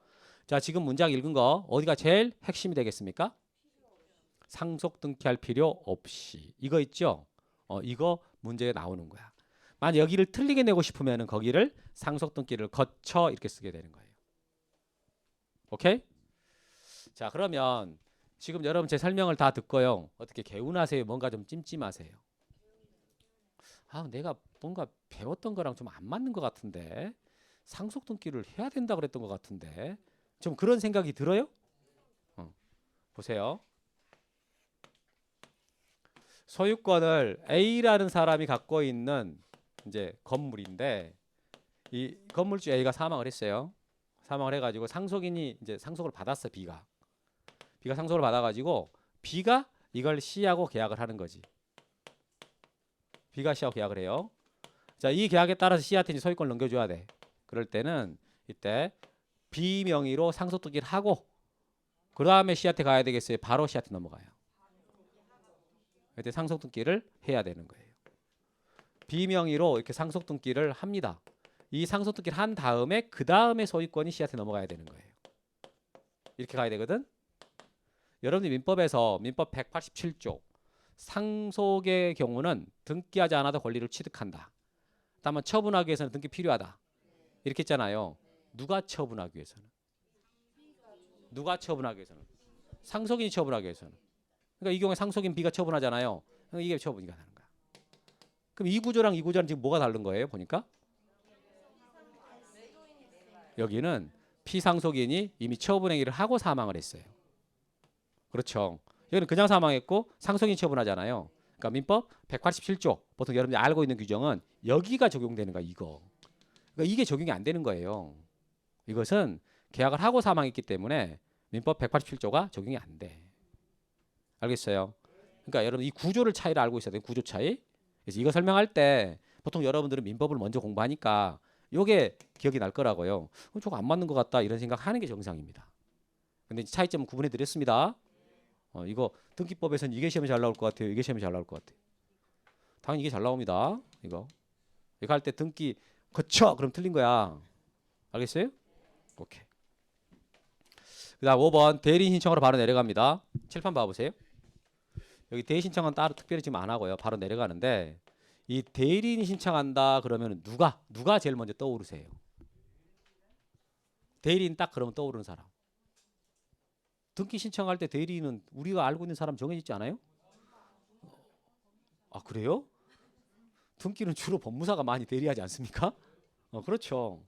자, 지금 문장 읽은 거 어디가 제일 핵심이 되겠습니까? 상속 등기할 필요 없이. 이거 있죠? 이거 문제에 나오는 거야. 만약 여기를 틀리게 내고 싶으면 거기를 상속 등기를 거쳐 이렇게 쓰게 되는 거예요. 오케이? 자, 그러면 지금 여러분 제 설명을 다 듣고요. 어떻게 개운하세요? 뭔가 좀 찜찜하세요? 내가 뭔가 배웠던 거랑 좀 안 맞는 것 같은데 상속 등기를 해야 된다 그랬던 것 같은데 좀 그런 생각이 들어요? 보세요. 소유권을 A라는 사람이 갖고 있는 이제 건물인데 이 건물주 A가 사망을 했어요. 사망을 해가지고 상속인이 이제 상속을 받았어. B가 상속을 받아가지고 B가 이걸 C하고 계약을 하는 거지. B가 C하고 계약을 해요. 자, 이 계약에 따라서 C한테 이제 소유권을 넘겨줘야 돼. 그럴 때는 이때 B 명의로 상속 등기를 하고 그 다음에 C한테 가야 되겠어요? 바로 C한테 넘어가요. 이때 상속 등기를 해야 되는 거예요. B 명의로 이렇게 상속 등기를 합니다. 이 상속 등기를 한 다음에 그 다음에 소유권이 C한테 넘어가야 되는 거예요. 이렇게 가야 되거든. 여러분들 민법에서 민법 187조 상속의 경우는 등기하지 않아도 권리를 취득한다. 다만 처분하기 위해서는 등기 필요하다. 이렇게 했잖아요. 누가 처분하기 위해서는? 상속인이 처분하기 위해서는. 그러니까 이 경우에 상속인 B가 처분하잖아요. 그러니까 이게 처분이 가능한 거야. 그럼 이 구조랑 이 구조랑 지금 뭐가 다른 거예요? 보니까 여기는 피상속인이 이미 처분 행위를 하고 사망을 했어요. 그렇죠. 여기는 그냥 사망했고 상속인이 처분하잖아요. 그러니까 민법 187조 보통 여러분들이 알고 있는 규정은 여기가 적용되는 거야. 이거. 그러니까 이게 적용이 안 되는 거예요. 이것은 계약을 하고 사망했기 때문에 민법 187조가 적용이 안 돼. 알겠어요? 그러니까 여러분 이 구조를 차이를 알고 있어야 돼요. 구조 차이. 그래서 이거 설명할 때 보통 여러분들은 민법을 먼저 공부하니까 요게 기억이 날 거라고요. 저거 안 맞는 것 같다 이런 생각하는 게 정상입니다. 근데 차이점은 구분해 드렸습니다. 이거 등기법에서는 이게 시험에 잘 나올 것 같아요. 이게 시험에 잘 나올 것 같아요. 당연히 이게 잘 나옵니다. 이거 할 때 등기 거쳐 그럼 틀린 거야. 알겠어요? 오케이. 그다음 5번 대리인 신청으로 바로 내려갑니다. 칠판 봐보세요. 여기 대리 신청은 따로 특별히 지금 안 하고요. 바로 내려가는데 이 대리인이 신청한다 그러면 누가 제일 먼저 떠오르세요? 대리인 딱 그러면 떠오르는 사람. 등기 신청할 때 대리인은 우리가 알고 있는 사람 정해져 있지 않아요? 아, 그래요? 등기는 주로 법무사가 많이 대리하지 않습니까? 그렇죠.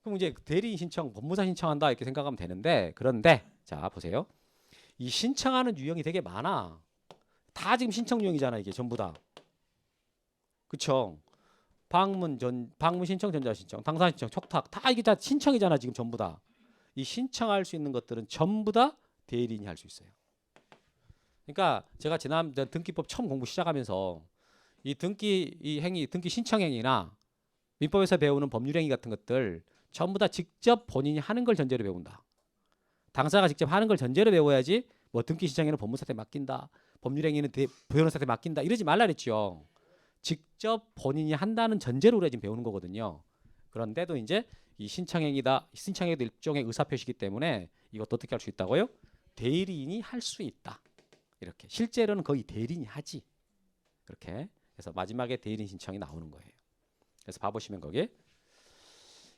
그럼 이제 대리인 신청, 법무사 신청한다 이렇게 생각하면 되는데 그런데 자 보세요. 이 신청하는 유형이 되게 많아. 다 지금 신청 유형이잖아 이게 전부 다. 그쵸? 방문 신청, 전자 신청, 당사 신청, 촉탁 다 이게 다 신청이잖아 지금 전부 다. 이 신청할 수 있는 것들은 전부 다 대리인이 할 수 있어요. 그러니까 제가 지난 등기법 처음 공부 시작하면서 이 등기 신청 행위나 민법에서 배우는 법률 행위 같은 것들 전부 다 직접 본인이 하는 걸 전제로 배운다. 당사자가 직접 하는 걸 전제로 배워야지 뭐 등기 신청에는 법무사한테 맡긴다. 법률 행위는 변호사한테 맡긴다. 이러지 말라 그랬죠. 직접 본인이 한다는 전제로 우리가 지금 배우는 거거든요. 그런데도 이제 이 신청행위도 일종의 의사표시이기 때문에 이것도 어떻게 할 수 있다고요? 대리인이 할 수 있다. 이렇게 실제로는 거의 대리인이 하지. 그렇게 그래서 마지막에 대리인 신청이 나오는 거예요. 그래서 봐보시면 거기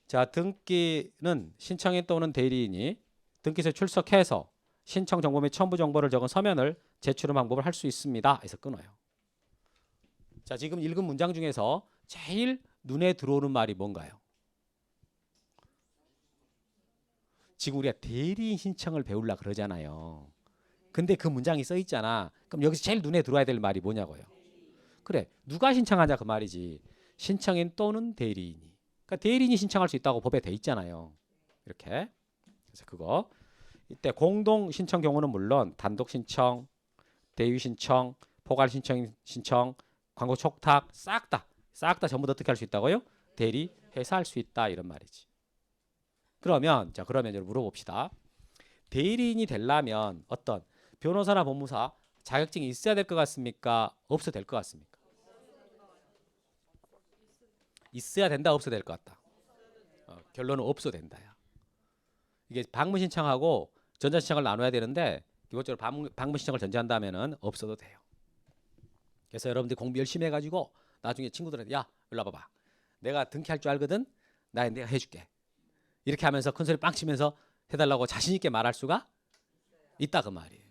자 등기는 신청인 또는 대리인이 등기소에 출석해서 신청 정보 및 첨부 정보를 적은 서면을 제출하는 방법을 할 수 있습니다. 해서 끊어요. 자 지금 읽은 문장 중에서 제일 눈에 들어오는 말이 뭔가요? 지금 우리가 대리인 신청을 배우려고 그러잖아요. 근데 그 문장이 써 있잖아. 그럼 여기서 제일 눈에 들어와야 될 말이 뭐냐고요? 그래 누가 신청하냐 그 말이지. 신청인 또는 대리인이. 그러니까 대리인이 신청할 수 있다고 법에 돼 있잖아요. 이렇게. 그래서 그거 이때 공동 신청 경우는 물론 단독 신청, 대위 신청, 포괄 신청, 광고 촉탁 싹 다 전부 다 어떻게 할 수 있다고요? 대리해서 할 수 있다 이런 말이지. 그러면 여러분 물어봅시다. 대리인이 되려면 어떤 변호사나 법무사 자격증이 있어야 될 것 같습니까? 없어도 될 것 같습니까? 있어야 된다, 없어도 될 것 같다. 결론은 없어도 된다야. 이게 방문 신청하고 전자 신청을 나눠야 되는데 기본적으로 방문 신청을 전제한다면은 없어도 돼요. 그래서 여러분들이 공부 열심히 해가지고 나중에 친구들한테 야 일로 와봐봐. 내가 등기할 줄 알거든. 내가 해줄게. 이렇게 하면서 큰소리 빵 치면서 해달라고 자신 있게 말할 수가 있다 그 말이에요.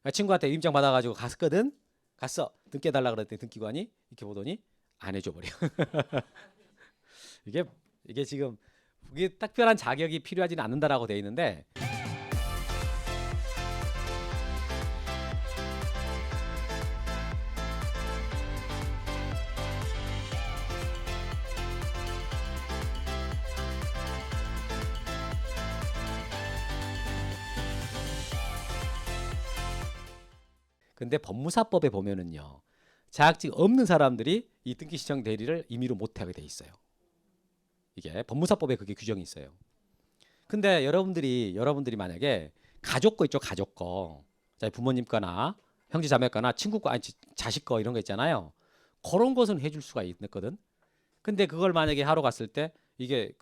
그러니까 친구한테 임장 받아가지고 갔거든. 갔어. 등기해달라 그랬더니 등기관이 이렇게 보더니 안 해줘 버려. 이게 지금 이게 특별한 자격이 필요하지는 않는다라고 돼 있는데. 근데 법무사법에 보면은요. 자격증 없는 사람들이 이 등기 신청 대리를 임의로 못하게 돼 있어요. 이게 법무사법에 그게 규정이 있어요. 근데 여러분들이 만약에 가족 거 있죠, 가족 거. 부모님 거나 형제 자매 거나 친구 거, 아니 자식 거 이런 거 있잖아요. 그런 것은 해줄 수가 있거든. 근데 그걸 만약에 하러 갔을 때 이게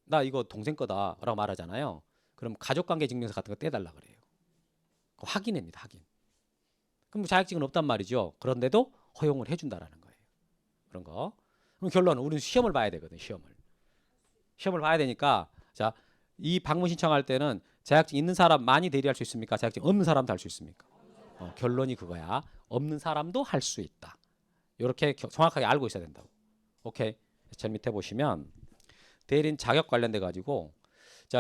나 이거 동생 거다라고 말하잖아요. 그럼 가족관계 증명서 같은 거 떼달라 그래요. 확인입니다, 확인. 그럼 자격증은 없단 말이죠. 그런데도 허용을 해준다라는 거예요. 그런 거. 그럼 결론은 우리는 시험을 봐야 되거든. 시험을 봐야 되니까 이 방문 신청할 때는 자격증 있는 사람만이 대리할 수 있습니까? 자격증 없는 사람도 할 수 있습니까? 결론이 그거야. 없는 사람도 할 수 있다. 이렇게 정확하게 알고 있어야 된다고. 오케이. 제일 밑에 보시면 대리인 자격 관련돼 가지고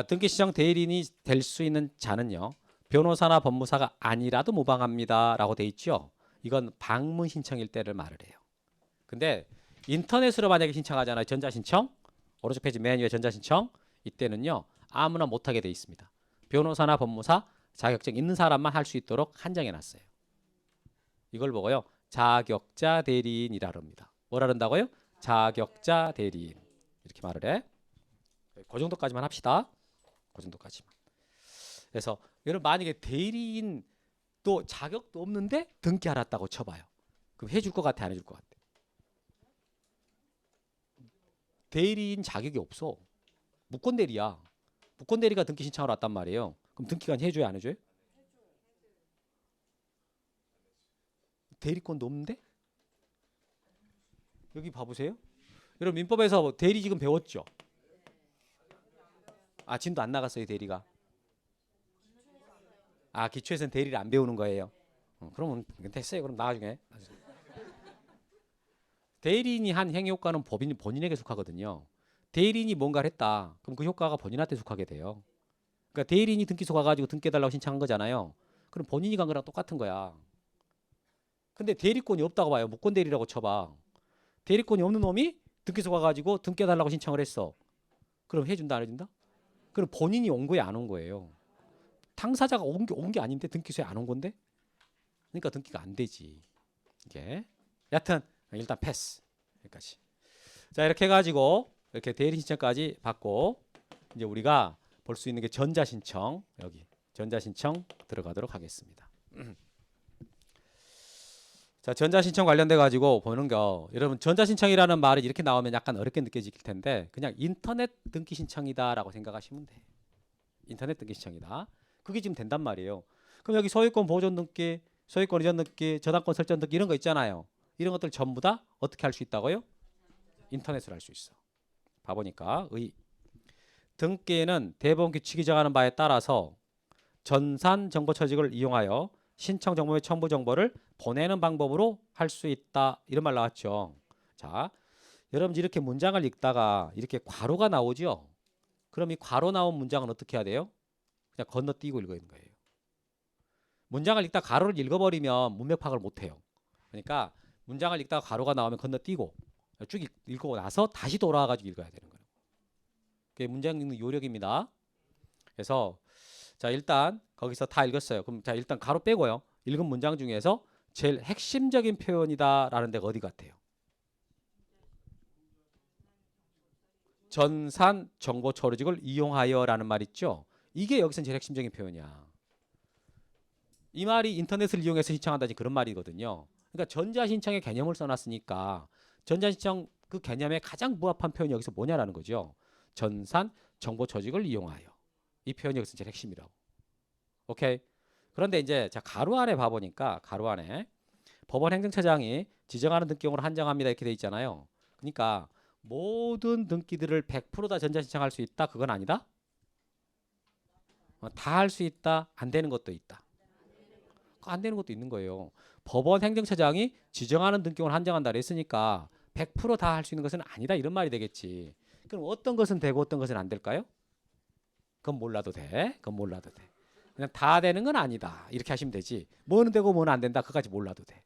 등기 신청 대리인이 될 수 있는 자는요. 변호사나 법무사가 아니라도 무방합니다 라고 돼 있죠. 이건 방문 신청일 때를 말을 해요. 근데 인터넷으로 만약에 신청하잖아요. 전자신청. 오른쪽 페이지 맨 위에 전자신청. 이때는요. 아무나 못하게 돼 있습니다. 변호사나 법무사 자격증 있는 사람만 할 수 있도록 한정해놨어요. 이걸 보고요. 자격자 대리인이라 합니다. 뭐라 그런다고요? 자격자 대리인. 이렇게 말을 해. 그 정도까지만 합시다. 그 정도까지만. 그래서 여러분 만약에 대리인 또 자격도 없는데 등기 알았다고 쳐봐요. 그럼 해줄 것 같아, 안 해줄 것 같아? 대리인 자격이 없어. 무권대리야. 무권대리가 등기 신청하러 왔단 말이에요. 그럼 등기관이 해줘야 안 해줘요? 대리권도 없는데? 여기 봐보세요. 여러분 민법에서 대리 지금 배웠죠? 진도 안 나갔어요 대리가. 기초에서는 대리를 안 배우는 거예요. 그러면 됐어요. 그럼 나중에. 대리인이 한 행위 효과는 본인에게 속하거든요. 대리인이 뭔가를 했다. 그럼 그 효과가 본인한테 속하게 돼요. 그러니까 대리인이 등기소 가가지고 등기해달라고 신청한 거잖아요. 그럼 본인이 간 거랑 똑같은 거야. 근데 대리권이 없다고 봐요. 무권 대리라고 쳐봐. 대리권이 없는 놈이 등기소 가가지고 등기해달라고 신청을 했어. 그럼 해준다 안 해준다? 그럼 본인이 온 거야 안 온 거예요? 당사자가 온 게 아닌데 등기소에 안 온 건데? 그러니까 등기가 안 되지. 이게 여하튼 일단 패스 여기까지. 자 이렇게 해가지고 이렇게 대리 신청까지 받고 이제 우리가 볼 수 있는 게 전자 신청 여기 전자 신청 들어가도록 하겠습니다. 자 전자 신청 관련돼 가지고 보는 거 여러분 전자 신청이라는 말이 이렇게 나오면 약간 어렵게 느껴질 텐데 그냥 인터넷 등기 신청이다라고 생각하시면 돼. 인터넷 등기 신청이다. 그게 지금 된단 말이에요. 그럼 여기 소유권 보존 등기, 소유권 이전 등기, 저당권 설정 등기 이런 거 있잖아요. 이런 것들 전부 다 어떻게 할 수 있다고요? 인터넷으로 할 수 있어. 봐보니까 등기는 대법원 규칙이 정하는 바에 따라서 전산 정보 처직을 이용하여 신청 정보 및 첨부 정보를 보내는 방법으로 할 수 있다. 이런 말 나왔죠. 자, 여러분 이렇게 문장을 읽다가 이렇게 괄호가 나오죠. 그럼 이 괄호 나온 문장은 어떻게 해야 돼요? 그냥 건너뛰고 읽어야 되는 거예요. 문장을 읽다 괄호를 읽어버리면 문맥 파악을 못해요. 그러니까 문장을 읽다가 괄호가 나오면 건너뛰고 쭉 읽고 나서 다시 돌아와가지고 읽어야 되는 거예요. 그게 문장 읽는 요령입니다. 그래서 자 일단 거기서 다 읽었어요. 그럼 자 일단 괄호 빼고요. 읽은 문장 중에서 제일 핵심적인 표현이다라는 데가 어디 같아요? 전산 정보 처리직을 이용하여라는 말 있죠. 이게 여기서 제일 핵심적인 표현이야. 이 말이 인터넷을 이용해서 신청한다지 그런 말이거든요. 그러니까 전자신청의 개념을 써놨으니까 전자신청 그 개념에 가장 부합한 표현이 여기서 뭐냐라는 거죠. 전산 정보 처직을 이용하여. 이 표현이 여기서 제일 핵심이라고. 오케이. 그런데 이제 자 가로 안에 봐보니까 가로 안에 법원 행정처장이 지정하는 등기용으로 한정합니다 이렇게 돼 있잖아요. 그러니까 모든 등기들을 100%다 전자신청할 수 있다 그건 아니다. 다 할 수 있다 안 되는 것도 있다. 안 되는 것도 있는 거예요. 법원 행정처장이 지정하는 등기용을 한정한다 그랬으니까 100% 다 할 수 있는 것은 아니다 이런 말이 되겠지. 그럼 어떤 것은 되고 어떤 것은 안 될까요? 그건 몰라도 돼. 그건 몰라도 돼. 그냥 다 되는 건 아니다 이렇게 하시면 되지. 뭐는 되고 뭐는 안 된다 그까지 몰라도 돼.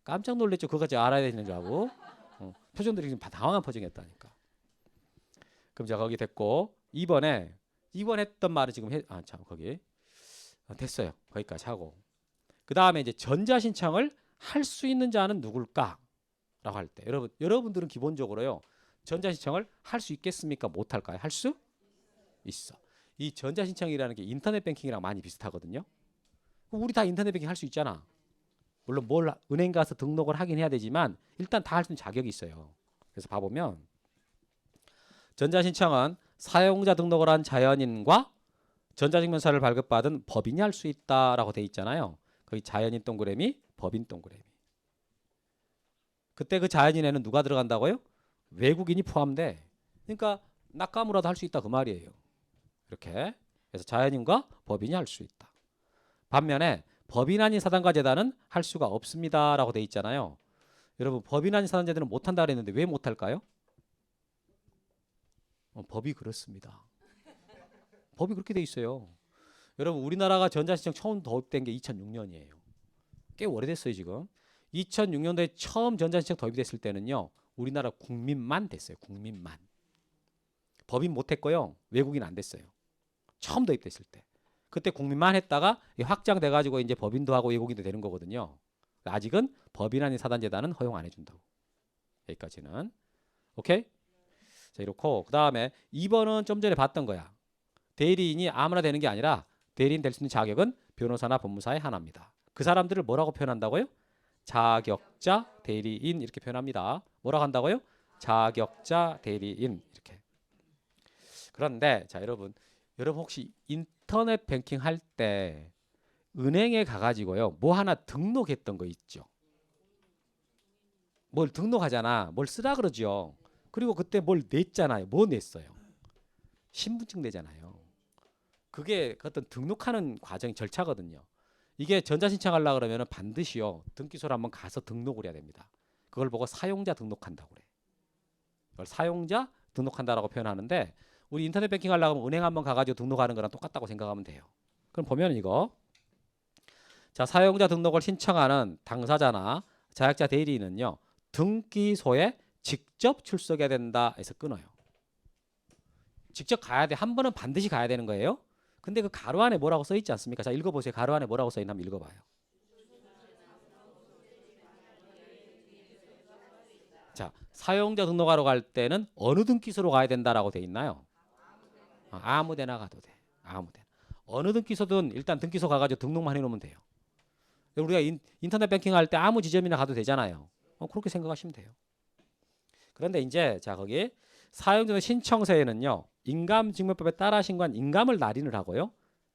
깜짝 놀랐죠. 그거까지 알아야 되는 줄 알고. 표정들이 지금 당황한 표정이었다니까. 그럼 자 거기 됐고 2번 했던 말은 지금 참 거기 됐어요. 거기까지 하고 그 다음에 이제 전자신청을 할 수 있는 자는 누굴까? 라고 할 때 여러분들은 기본적으로요 전자신청을 할 수 있겠습니까? 못할까요? 할 수 있어. 이 전자신청이라는 게 인터넷 뱅킹이랑 많이 비슷하거든요. 우리 다 인터넷 뱅킹 할 수 있잖아. 물론 은행 가서 등록을 하긴 해야 되지만 일단 다 할 수 있는 자격이 있어요. 그래서 봐보면 전자신청은 사용자 등록을 한 자연인과 전자증명서를 발급받은 법인이 할 수 있다라고 돼 있잖아요. 거기 자연인 동그라미, 법인 동그라미. 그때 그 자연인에는 누가 들어간다고요? 외국인이 포함돼. 그러니까 낙가무라도 할 수 있다 그 말이에요. 이렇게. 그래서 자연인과 법인이 할 수 있다. 반면에 법인 아닌 사단과 재단은 할 수가 없습니다라고 돼 있잖아요. 여러분 법인 아닌 사단 재단은 못한다 그랬는데 왜 못할까요? 법이 그렇습니다. 법이 그렇게 돼 있어요. 여러분 우리나라가 전자신청 처음 도입된 게 2006년이에요. 꽤 오래됐어요 지금. 2006년도에 처음 전자신청 도입이 됐을 때는요. 우리나라 국민만 됐어요. 국민만. 법인 못했고요. 외국인 안 됐어요. 처음 도입됐을 때. 그때 국민만 했다가 확장돼 가지고 이제 법인도 하고 외국인도 되는 거거든요. 아직은 법인 아닌 사단재단은 허용 안 해준다고. 여기까지는. 오케이? 자 이렇고 그 다음에 2번은 좀 전에 봤던 거야. 대리인이 아무나 되는 게 아니라 대리인 될 수 있는 자격은 변호사나 법무사의 하나입니다. 그 사람들을 뭐라고 표현한다고요? 자격자 대리인 이렇게 표현합니다. 뭐라고 한다고요? 자격자 대리인 이렇게. 그런데 자 여러분 혹시 인터넷 뱅킹 할 때 은행에 가가지고요 뭐 하나 등록했던 거 있죠? 뭘 등록하잖아. 뭘 쓰라 그러죠. 그리고 그때 뭘 냈잖아요. 뭐 냈어요? 신분증 내잖아요. 그게 어떤 등록하는 과정 절차거든요. 이게 전자신청하려고 그러면 반드시요 등기소를 한번 가서 등록을 해야 됩니다. 그걸 보고 사용자 등록한다고 그래. 그걸 사용자 등록한다라고 표현하는데 우리 인터넷 뱅킹 하려고 하면 은행 한번 가가지고 등록하는 거랑 똑같다고 생각하면 돼요. 그럼 보면 이거 자 사용자 등록을 신청하는 당사자나 자격자 대리인은요 등기소에 직접 출석해야 된다 해서 끊어요. 직접 가야 돼. 한 번은 반드시 가야 되는 거예요. 근데 그 가로 안에 뭐라고 써 있지 않습니까? 자 읽어보세요. 가로 안에 뭐라고 써 있나 한번 읽어봐요. 자, 사용자 등록하러 갈 때는 어느 등기소로 가야 된다라고 돼 있나요? 아무 데나 가도 돼. 아무 데나. 어느 등기소든 일단 등기소 가가지고 등록만 해놓으면 돼요. 우리가 인터넷 뱅킹 할 때 아무 지점이나 가도 되잖아요. 그렇게 생각하시면 돼요. 그런데 이제 자 거기 사용자 신청서에는요. 인감증명법에 따라 신고한 인감을 날인을 하고요.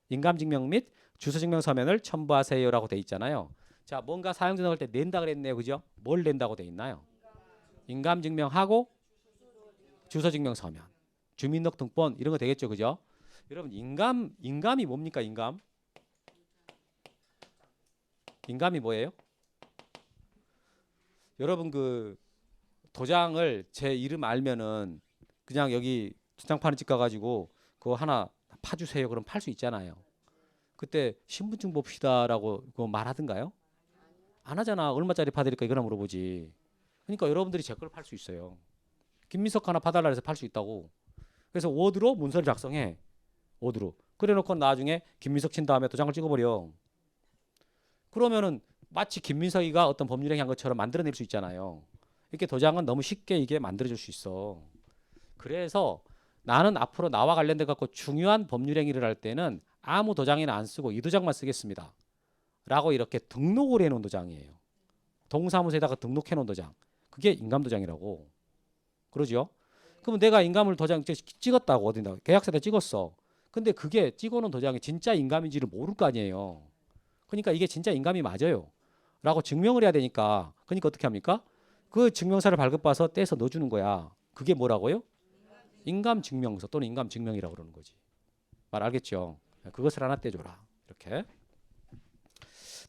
인감증명 및 주소증명 서면을 첨부하세요라고 돼 있잖아요. 자, 뭔가 사용자 등록할 때 낸다 그랬네요. 그죠? 뭘 낸다고 돼 있나요? 인감증명하고 주소증명 서면, 주민등록번 이런 거 되겠죠. 그죠? 여러분 인감이 뭡니까? 인감이 뭐예요? 여러분 그 도장을 제 이름 알면은 그냥 여기 도장 파는 집 가가지고 그거 하나 파주세요. 그럼 팔 수 있잖아요. 그때 신분증 봅시다라고 그거 말하던가요? 안 하잖아. 얼마짜리 파드릴까 이거나 물어보지. 그러니까 여러분들이 제 걸 팔 수 있어요. 김민석 하나 파달라 해서 팔 수 있다고. 그래서 워드로 문서를 작성해. 워드로. 그래놓고 나중에 김민석 친 다음에 도장을 찍어버려. 그러면은 마치 김민석이가 어떤 법률행위 한 것처럼 만들어낼 수 있잖아요. 이렇게 도장은 너무 쉽게 이게 만들어줄 수 있어. 그래서 나는 앞으로 나와 관련돼 갖고 중요한 법률행위를 할 때는 아무 도장이나 안 쓰고 이 도장만 쓰겠습니다. 라고 이렇게 등록을 해놓은 도장이에요. 동사무소에다가 등록해 놓은 도장. 그게 인감도장이라고. 그러죠? 그러면 내가 인감을 도장 찍었다고 어딘가 계약서에다 찍었어. 근데 그게 찍어놓은 도장이 진짜 인감인지를 모를 거 아니에요. 그러니까 이게 진짜 인감이 맞아요. 라고 증명을 해야 되니까. 그러니까 어떻게 합니까? 그 증명서를 발급받아서 떼서 넣어주는 거야. 그게 뭐라고요? 인감증명서 또는 인감증명이라고 그러는 거지. 말 알겠죠? 그것을 하나 떼줘라. 이렇게.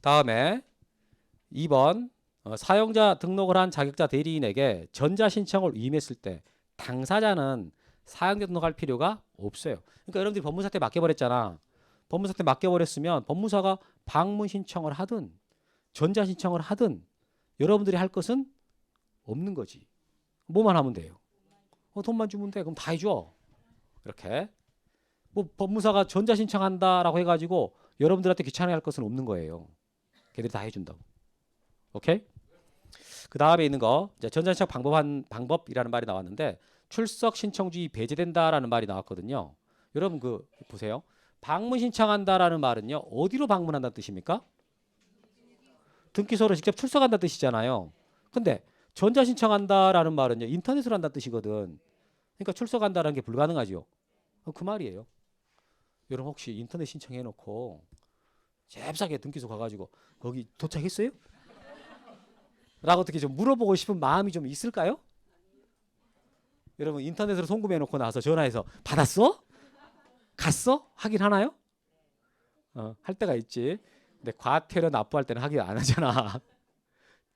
다음에 2번 사용자 등록을 한 자격자 대리인에게 전자신청을 위임했을 때 당사자는 사용자 등록할 필요가 없어요. 그러니까 여러분들이 법무사한테 맡겨버렸잖아. 법무사한테 맡겨버렸으면 법무사가 방문 신청을 하든 전자신청을 하든 여러분들이 할 것은 없는 거지. 뭐만 하면 돼요. 돈만 주면 돼. 그럼 다 해줘. 이렇게. 뭐 법무사가 전자신청한다라고 해가지고 여러분들한테 귀찮게 할 것은 없는 거예요. 걔들이 다 해준다고. 오케이? 그 다음에 있는 거 이제 전자신청 방법이라는 말이 나왔는데 출석 신청주의 배제된다라는 말이 나왔거든요. 여러분 그 보세요. 방문 신청한다라는 말은요. 어디로 방문한다는 뜻입니까? 등기소로 직접 출석한다는 뜻이잖아요. 근데 전자신청한다라는 말은요. 인터넷으로 한다는 뜻이거든. 그러니까 출석한다라는 게 불가능하죠. 그 말이에요. 여러분 혹시 인터넷 신청해놓고 잽싸게 등기소 가가지고 거기 도착했어요? 라고 어떻게 좀 물어보고 싶은 마음이 좀 있을까요? 여러분 인터넷으로 송금해놓고 나서 전화해서 받았어? 갔어? 하긴 하나요? 할 때가 있지. 근데 과태료 납부할 때는 하긴 안 하잖아.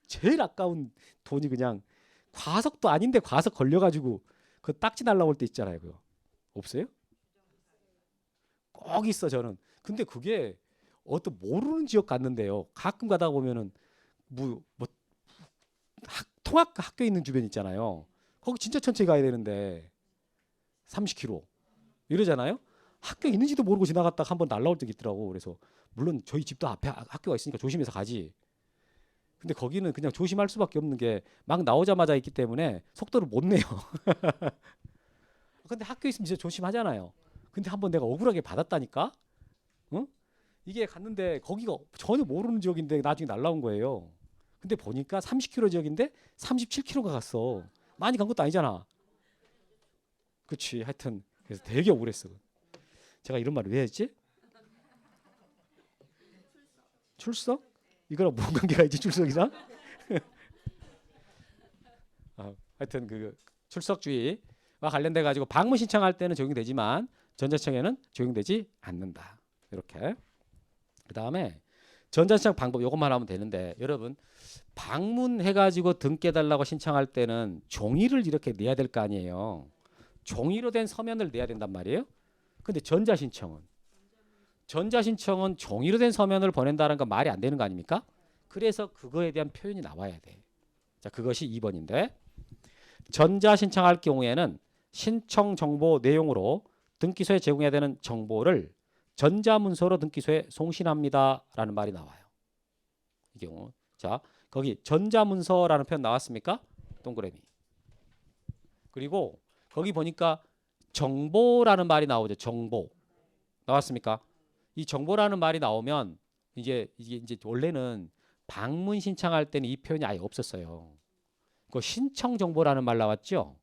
제일 아까운 돈이 그냥 과석도 아닌데 과석 걸려가지고 그 딱지 날라올 때 있잖아요. 그거 없어요? 꼭 있어 저는. 근데 그게 어떤 모르는 지역 갔는데요. 가끔 가다 보면은 뭐 통학 학교 있는 주변 있잖아요. 거기 진짜 천천히 가야 되는데 30km 이러잖아요. 학교 있는지도 모르고 지나갔다가 한번 날라올 때 있더라고. 그래서 물론 저희 집도 앞에 학교가 있으니까 조심해서 가지. 근데 거기는 그냥 조심할 수밖에 없는 게 막 나오자마자 있기 때문에 속도를 못 내요. 근데 학교 있으면 진짜 조심하잖아요. 근데 한번 내가 억울하게 받았다니까. 응? 이게 갔는데 거기가 전혀 모르는 지역인데 나중에 날라온 거예요. 근데 보니까 30km 지역인데 37km가 갔어. 많이 간 것도 아니잖아. 그치. 하여튼 그래서 되게 억울했어. 제가 이런 말을 왜 했지? 출석? 이거랑 무슨 관계가 있지 출석이랑? 하여튼 그 출석주의와 관련돼 가지고 방문 신청할 때는 적용되지만 전자신청에는 적용되지 않는다. 이렇게. 그 다음에 전자신청 방법 요것만 하면 되는데 여러분 방문해가지고 등기해달라고 신청할 때는 종이를 이렇게 내야 될 거 아니에요. 종이로 된 서면을 내야 된단 말이에요. 근데 전자신청은 종이로 된 서면을 보낸다는 건 말이 안 되는 거 아닙니까? 그래서 그거에 대한 표현이 나와야 돼. 자, 그것이 2번인데 전자신청할 경우에는 신청 정보 내용으로 등기소에 제공해야 되는 정보를 전자문서로 등기소에 송신합니다라는 말이 나와요. 이 경우 자 거기 전자문서라는 표현 나왔습니까? 동그라미. 그리고 거기 보니까 정보라는 말이 나오죠. 정보. 나왔습니까? 이 정보라는 말이 나오면 이게 이제 원래는 방문 신청할 때는 이 표현이 아예 없었어요. 그 신청 정보라는 말 나왔죠.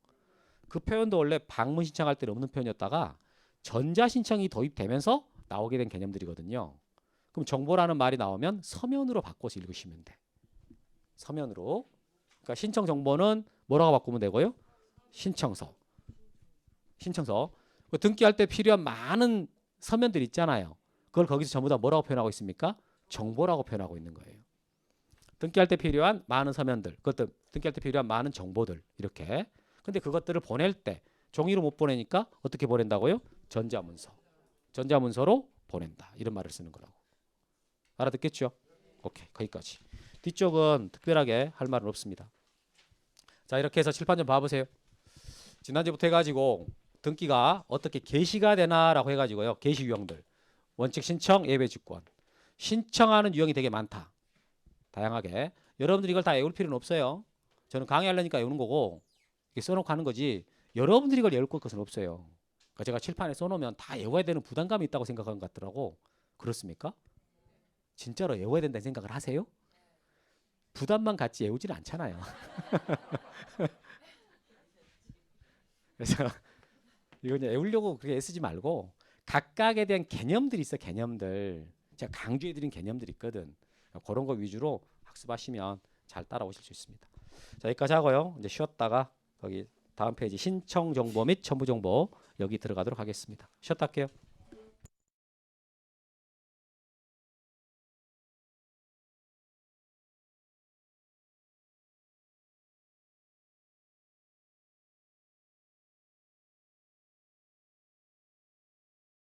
그 표현도 원래 방문 신청할 때는 없는 표현이었다가 전자 신청이 도입되면서 나오게 된 개념들이거든요. 그럼 정보라는 말이 나오면 서면으로 바꿔서 읽으시면 돼. 서면으로. 그러니까 신청 정보는 뭐라고 바꾸면 되고요? 신청서. 신청서. 그 등기할 때 필요한 많은 서면들 있잖아요. 그걸 거기서 전부 다 뭐라고 표현하고 있습니까? 정보라고 표현하고 있는 거예요. 등기할 때 필요한 많은 서면들, 그것도 등기할 때 필요한 많은 정보들 이렇게. 근데 그것들을 보낼 때 종이로 못 보내니까 어떻게 보낸다고요? 전자문서. 전자문서로 보낸다. 이런 말을 쓰는 거라고. 알아듣겠죠? 오케이, 거기까지. 뒤쪽은 특별하게 할 말은 없습니다. 자, 이렇게 해서 칠판 좀 봐보세요. 지난주부터 해가지고 등기가 어떻게 개시가 되나라고 해가지고요. 개시 유형들. 원칙 신청, 예외 직권. 신청하는 유형이 되게 많다. 다양하게. 여러분들이 이걸 다 외울 필요는 없어요. 저는 강의하려니까 외우는 거고 이렇게 써놓고 하는 거지 여러분들이 이걸 외울 것은 없어요. 그러니까 제가 칠판에 써놓으면 다 외워야 되는 부담감이 있다고 생각하는 것 같더라고. 그렇습니까? 진짜로 외워야 된다는 생각을 하세요? 부담만 갖지 외우지는 않잖아요. 그래서 이거 그냥 외우려고 그렇게 애쓰지 말고 각각에 대한 개념들이 있어. 개념들. 제가 강조해드린 개념들이 있거든. 그런 거 위주로 학습하시면 잘 따라오실 수 있습니다. 자, 여기까지 하고요. 이제 쉬었다가 거기 다음 페이지 신청 정보 및 첨부 정보 여기 들어가도록 하겠습니다. 쉬었다 할게요.